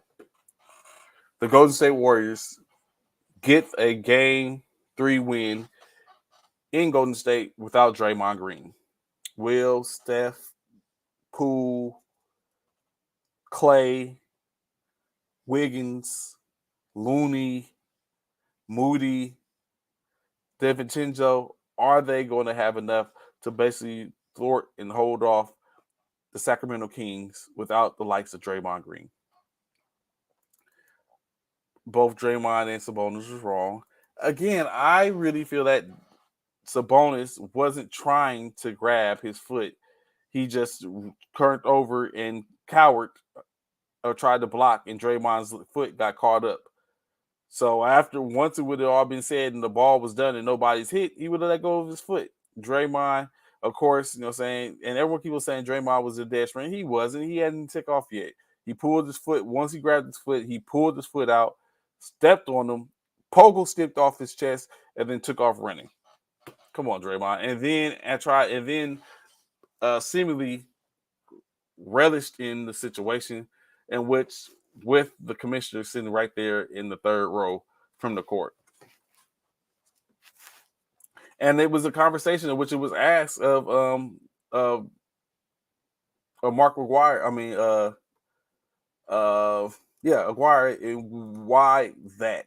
the Golden State Warriors get a Game 3 win in Golden State without Draymond Green? Will, Steph, Poole, Clay, Wiggins, Looney, Moody, DiVincenzo, are they going to have enough to basically thwart and hold off the Sacramento Kings without the likes of Draymond Green? Both Draymond and Sabonis was wrong. Again, I really feel that Sabonis wasn't trying to grab his foot. He just turned over and cowered or tried to block, and Draymond's foot got caught up. So after once it would have all been said and the ball was done and nobody's hit, he would have let go of his foot. Draymond, of course, saying, and everyone keep saying Draymond was a dead sprint. He wasn't. He hadn't took off yet. He pulled his foot. Once he grabbed his foot, he pulled his foot out, stepped on him, Pogo stepped off his chest, and then took off running. Come on, Draymond. And then seemingly relished in the situation in which with the commissioner sitting right there in the third row from the court. And it was a conversation in which it was asked of Mark McGuire. Aguirre, and why that?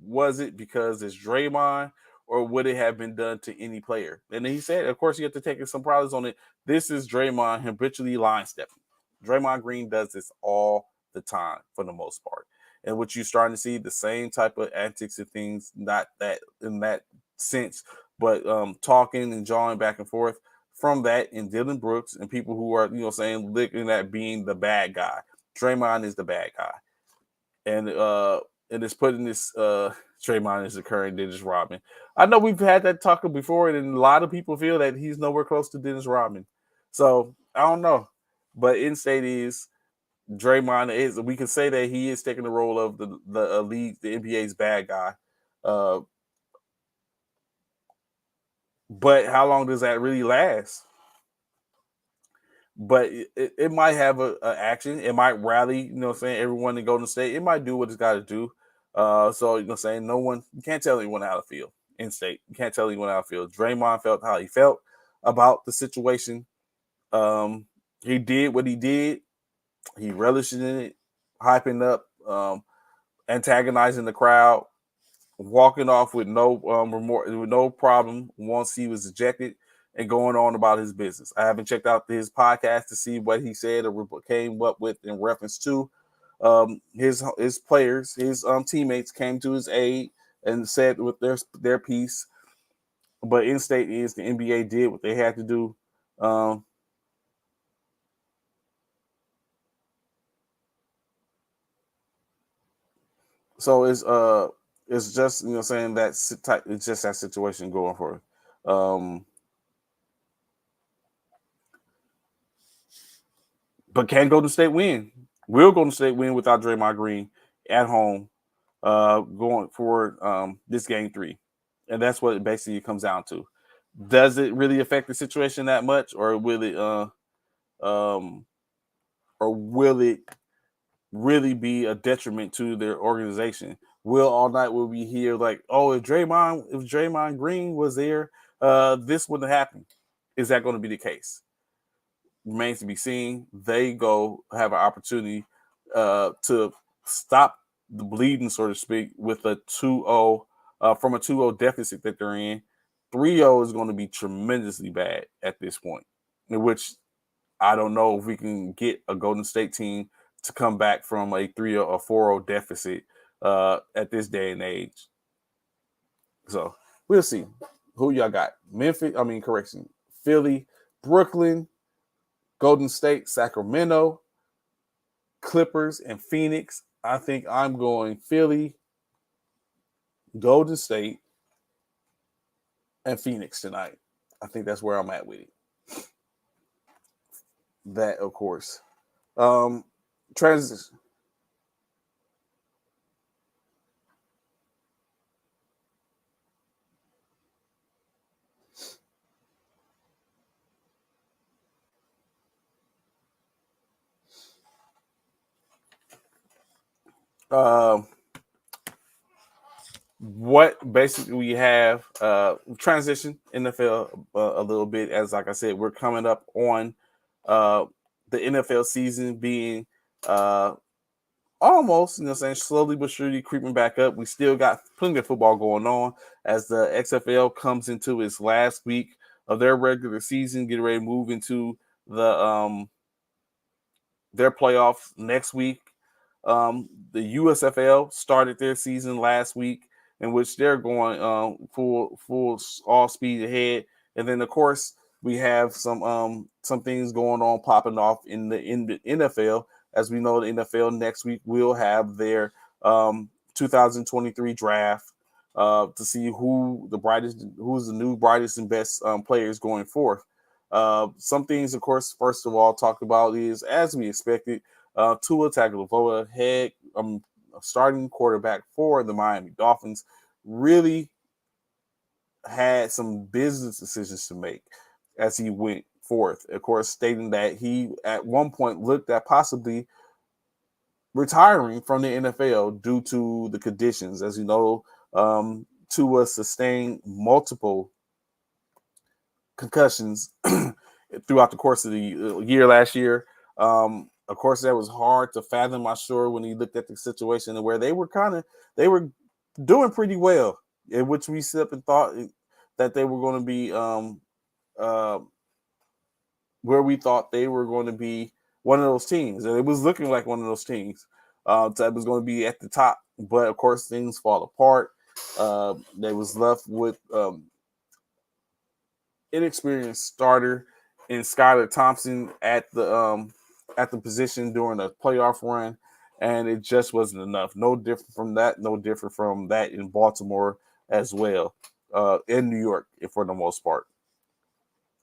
Was it because it's Draymond, or would it have been done to any player? And then he said, of course, you have to take some problems on it. This is Draymond habitually line stepping. Draymond Green does this all the time for the most part. And what you're starting to see, the same type of antics and things, not that in that sense, but talking and jawing back and forth from that in Dylan Brooks and people who are, saying, looking at being the bad guy. Draymond is the bad guy. And it's putting this Draymond is the current Dennis Rodman. I know we've had that talk before, and a lot of people feel that he's nowhere close to Dennis Rodman. So I don't know. But in state is Draymond is, we can say that he is taking the role of the league, the NBA's bad guy. But how long does that really last? But it might have a action. It might rally, everyone in Golden State. It might do what it's got to do. So, no one, you can't tell anyone how to feel in state. You can't tell anyone how to feel. Draymond felt how he felt about the situation. He did what he did. He relished in it, hyping up, antagonizing the crowd, walking off with no remorse, with no problem once he was ejected, and going on about his business. I haven't checked out his podcast to see what he said or came up with in reference to his players, his teammates came to his aid and said with their piece. But in state is the NBA did what they had to do. So it's just saying that it's just that situation going for it. But can Golden State win? Will Golden State win without Draymond Green at home going for this game 3? And that's what it basically comes down to. Does it really affect the situation that much, or will it really be a detriment to their organization? All night will we hear like, oh, if Draymond Green was there, this wouldn't happen. Is that going to be the case? Remains to be seen. They go have an opportunity to stop the bleeding, so to speak, with a 2-0 from a 2-0 deficit that they're in. 3-0 is going to be tremendously bad at this point, in which I don't know if we can get a Golden State team to come back from a 3-0 or 4-0 deficit at this day and age. So we'll see. Who y'all got? Philly, Brooklyn, Golden State, Sacramento, Clippers, and Phoenix. I think I'm going Philly, Golden State, and Phoenix tonight. I think that's where I'm at with it. That, of course. Transition. What basically we have transition NFL a little bit, as like I said, we're coming up on the NFL season being almost, saying slowly but surely creeping back up. We still got plenty of football going on as the XFL comes into its last week of their regular season, getting ready to move into their playoffs next week. The USFL started their season last week, in which they're going full all speed ahead. And then of course we have some things going on popping off in the NFL. As we know, the NFL next week will have their 2023 draft to see who's the new brightest and best players going forth. Some things, of course, first of all, talk about is as we expected, Tua Tagovailoa, head starting quarterback for the Miami Dolphins, really had some business decisions to make as he went forth. Of course, stating that he at one point looked at possibly retiring from the NFL due to the conditions. As you know, Tua sustained multiple concussions throughout the course of the year last year. Of course, that was hard to fathom, I'm sure, when he looked at the situation where they were doing pretty well, in which we sit up and thought that they were going to be uh, where we thought they were going to be one of those teams, and it was looking like one of those teams that was going to be at the top. But of course, things fall apart. They was left with inexperienced starter in Skylar Thompson at the position during a playoff run, and it just wasn't enough. No different from that. No different from that in Baltimore as well, in New York for the most part.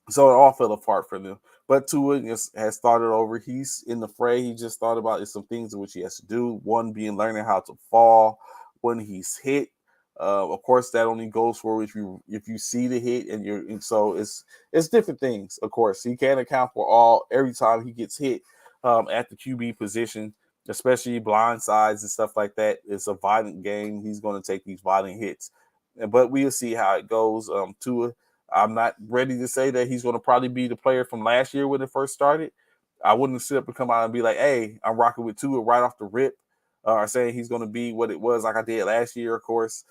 So it all fell apart for them. But Tua has started over. He's in the fray. He just thought about some things in which he has to do. One being learning how to fall when he's hit. Of course, that only goes for if you see the hit and so it's different things. Of course, he can't account for all every time he gets hit at the QB position, especially blind sides and stuff like that. It's a violent game. He's going to take these violent hits, but we'll see how it goes. Tua, I'm not ready to say that he's going to probably be the player from last year when it first started. I wouldn't sit up and come out and be like, "Hey, I'm rocking with Tua right off the rip," or saying he's going to be what it was like I did last year. Of course,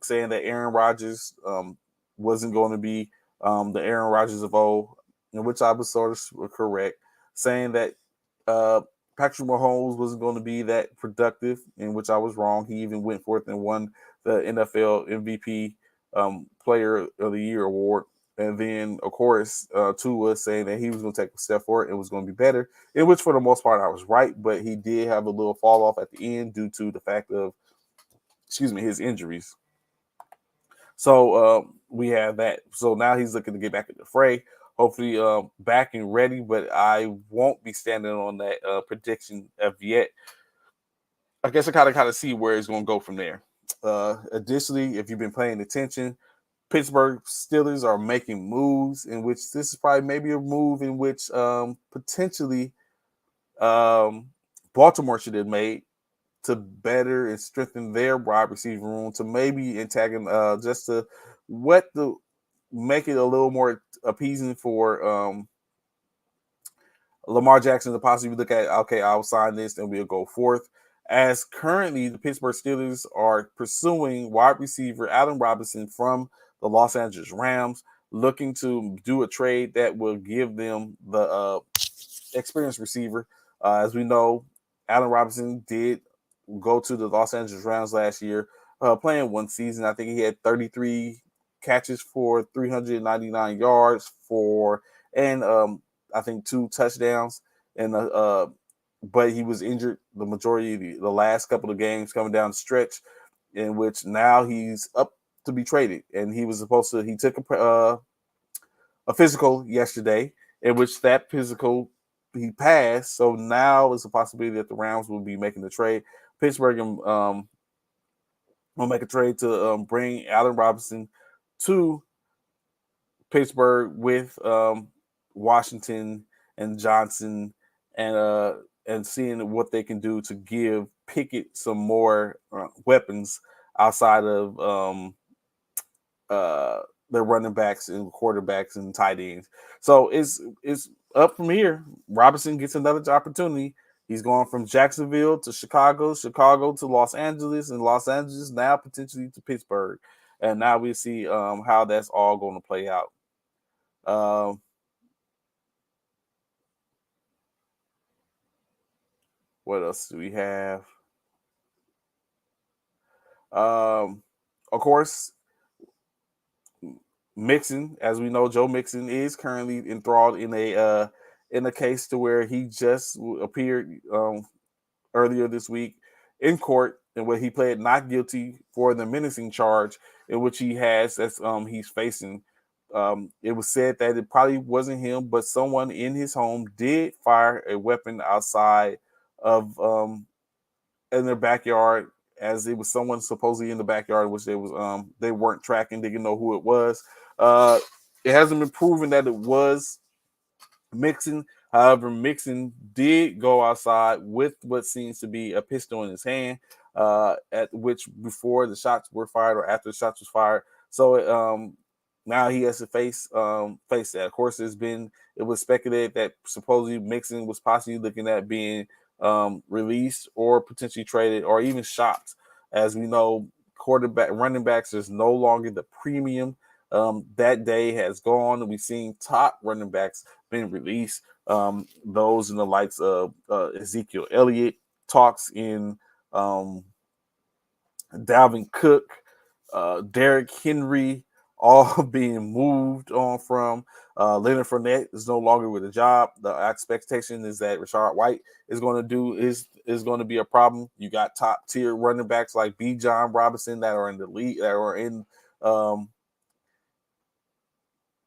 saying that Aaron Rodgers wasn't going to be the Aaron Rodgers of old, in which I was sort of correct. Saying that Patrick Mahomes wasn't going to be that productive, in which I was wrong. He even went forth and won the NFL MVP Player of the Year award. And then, of course, Tua saying that he was going to take a step forward and was going to be better, in which for the most part I was right, but he did have a little fall off at the end due to the fact of, his injuries. So we have that. So now he's looking to get back in the fray. Hopefully, back and ready. But I won't be standing on that prediction of yet. I guess I kind of see where it's going to go from there. Additionally, if you've been paying attention, Pittsburgh Steelers are making moves in which this is probably maybe a move in which potentially Baltimore should have made to better and strengthen their wide receiver room to maybe just to make it a little more appeasing for Lamar Jackson to possibly look at, okay, I'll sign this and we'll go forth. As currently the Pittsburgh Steelers are pursuing wide receiver Allen Robinson from the Los Angeles Rams, looking to do a trade that will give them the experienced receiver. As we know, Allen Robinson did go to the Los Angeles Rams last year, playing one season. I think he had 33 catches for 399 yards and I think 2 touchdowns. And but he was injured the majority of the last couple of games coming down the stretch, in which now he's up to be traded. And he took a physical yesterday, in which that physical he passed. So now it's a possibility that the Rams will be making the trade. Pittsburgh will make a trade to bring Allen Robinson to Pittsburgh with Washington and Johnson and seeing what they can do to give Pickett some more weapons outside of their running backs and quarterbacks and tight ends. So it's up from here. Robinson gets another opportunity. He's going from Jacksonville to Chicago, Chicago to Los Angeles, and Los Angeles now potentially to Pittsburgh. And now we see how that's all going to play out. Um, what else do we have? Of course, Mixon, as we know, Joe Mixon is currently enthralled in a case to where he just appeared earlier this week in court, in where he pled not guilty for the menacing charge in which he has that's he's facing. It was said that it probably wasn't him, but someone in his home did fire a weapon outside of in their backyard, as it was someone supposedly in the backyard, which they weren't tracking, they didn't know who it was. Uh, it hasn't been proven that it was Mixon. However, Mixon did go outside with what seems to be a pistol in his hand, at which before the shots were fired or after the shots was fired. So now he has to face that. Of course, it was speculated that supposedly Mixon was possibly looking at being released or potentially traded or even shopped. As we know, running backs is no longer the premium. That day has gone, and we've seen top running backs being released. Those in the likes of Ezekiel Elliott, talks in Dalvin Cook, Derrick Henry, all being moved on from. Leonard Fournette is no longer with a job. The expectation is that Rashard White is going to is going to be a problem. You got top tier running backs like B. John Robinson that are in the league, that are in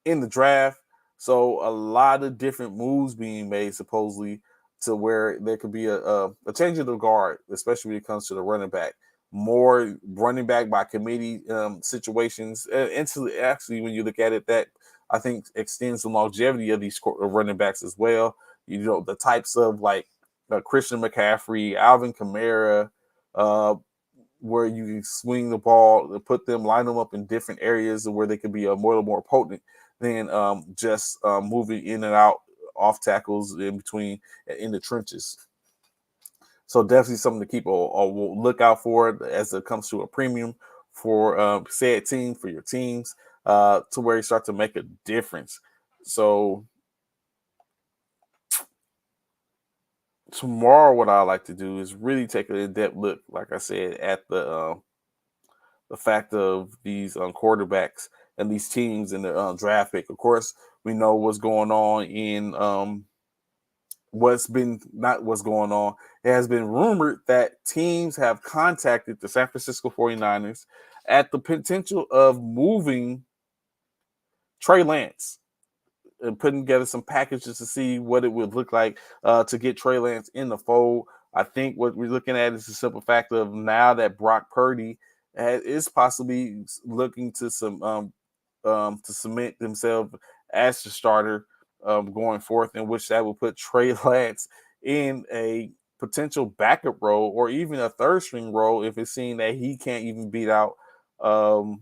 the draft. So a lot of different moves being made supposedly to where there could be a change of the guard, especially when it comes to the running back. More running back by committee situations. Actually, when you look at it, that I think extends the longevity of these running backs as well. You know, the types of like Christian McCaffrey, Alvin Kamara, where you can swing the ball, line them up in different areas where they could be more potent than just moving in and out off tackles in between in the trenches. So definitely something to keep a lookout for as it comes to a premium for said team, for your teams, to where you start to make a difference. So tomorrow, what I like to do is really take an in-depth look, like I said, at the fact of these quarterbacks and these teams in the draft pick. Of course, we know what's going on in what's going on. It has been rumored that teams have contacted the San Francisco 49ers at the potential of moving Trey Lance and putting together some packages to see what it would look like to get Trey Lance in the fold. I think what we're looking at is the simple fact of now that Brock Purdy is possibly looking to to cement themselves as the starter going forth, in which that will put Trey Lance in a potential backup role or even a third string role if it's seen that he can't even beat out the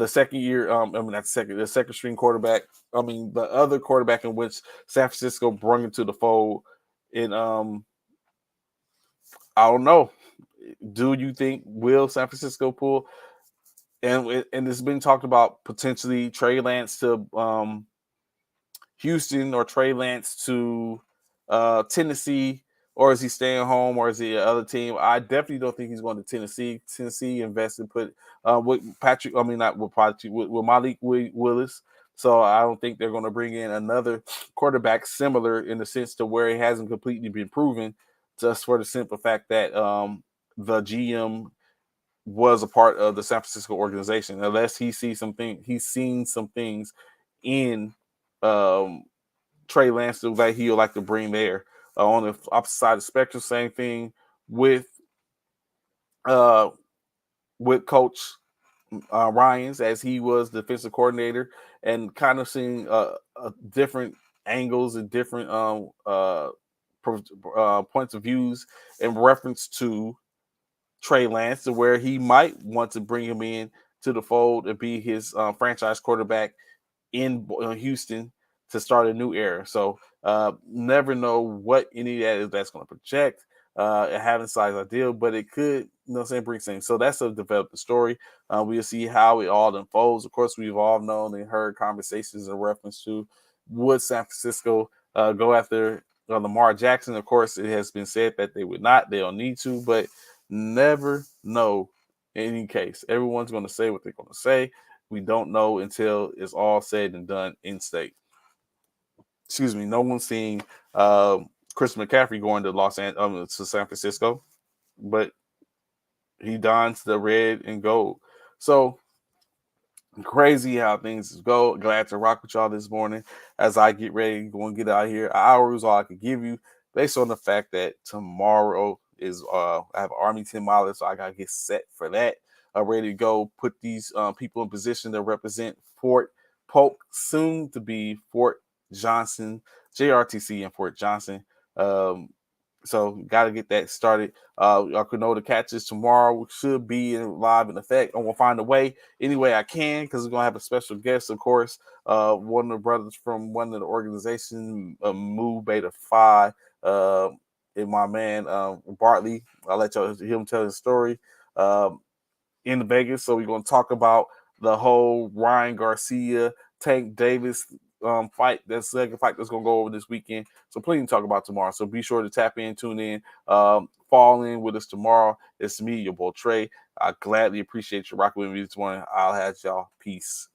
second year. The second string quarterback. The other quarterback in which San Francisco brought into the fold. And I don't know. Do you think will San Francisco pull? And it's been talked about potentially Trey Lance to Houston or Trey Lance to Tennessee, or is he staying home, or is he another team? I definitely don't think he's going to Tennessee. Tennessee invested put with Patrick. I mean, not with Patrick, with Malik Willis. So I don't think they're going to bring in another quarterback similar in the sense to where it hasn't completely been proven, just for the simple fact that the GM was a part of the San Francisco organization. Unless he's seen some things in Trey Lance that he'll like to bring there. On the opposite side of the spectrum, same thing with uh, Coach Ryans, as he was defensive coordinator, and kind of seeing different angles and different points of views in reference to Trey Lance, to where he might want to bring him in to the fold and be his franchise quarterback in Houston to start a new era. So Never know what any of that is that's going to project. It having size ideal, but it could, bring things. So that's a developed story. We'll see how it all unfolds. Of course, we've all known and heard conversations in reference to would San Francisco go after Lamar Jackson. Of course, it has been said that they would not. They don't need to, but never know in any case. Everyone's going to say what they're going to say. We don't know until it's all said and done in state. Excuse me. No one's seen Chris McCaffrey going to to San Francisco, but he dons the red and gold. So crazy how things go. Glad to rock with y'all this morning as I get ready to go and get out here. An hour is all I could give you based on the fact that tomorrow is I have Army 10 miles, so I gotta get set for that. Ready to go put these people in position to represent Fort Polk, soon to be Fort Johnson, JRTC and Fort Johnson. Um, so got to get that started. Y'all can know the catches tomorrow should be live in effect. I'm gonna find a way any way I can because we're gonna have a special guest, of course. One of the brothers from one of the organizations, Move Beta Phi, and my man Bartley. I'll let him tell his story in Vegas. So we're gonna talk about the whole Ryan Garcia, Tank Davis fight. That's the second fight that's gonna go over this weekend. So plenty to talk about tomorrow. So be sure to tap in, tune in, fall in with us tomorrow. It's me, your boy Trey. I gladly appreciate you rocking with me this morning. I'll have y'all. Peace.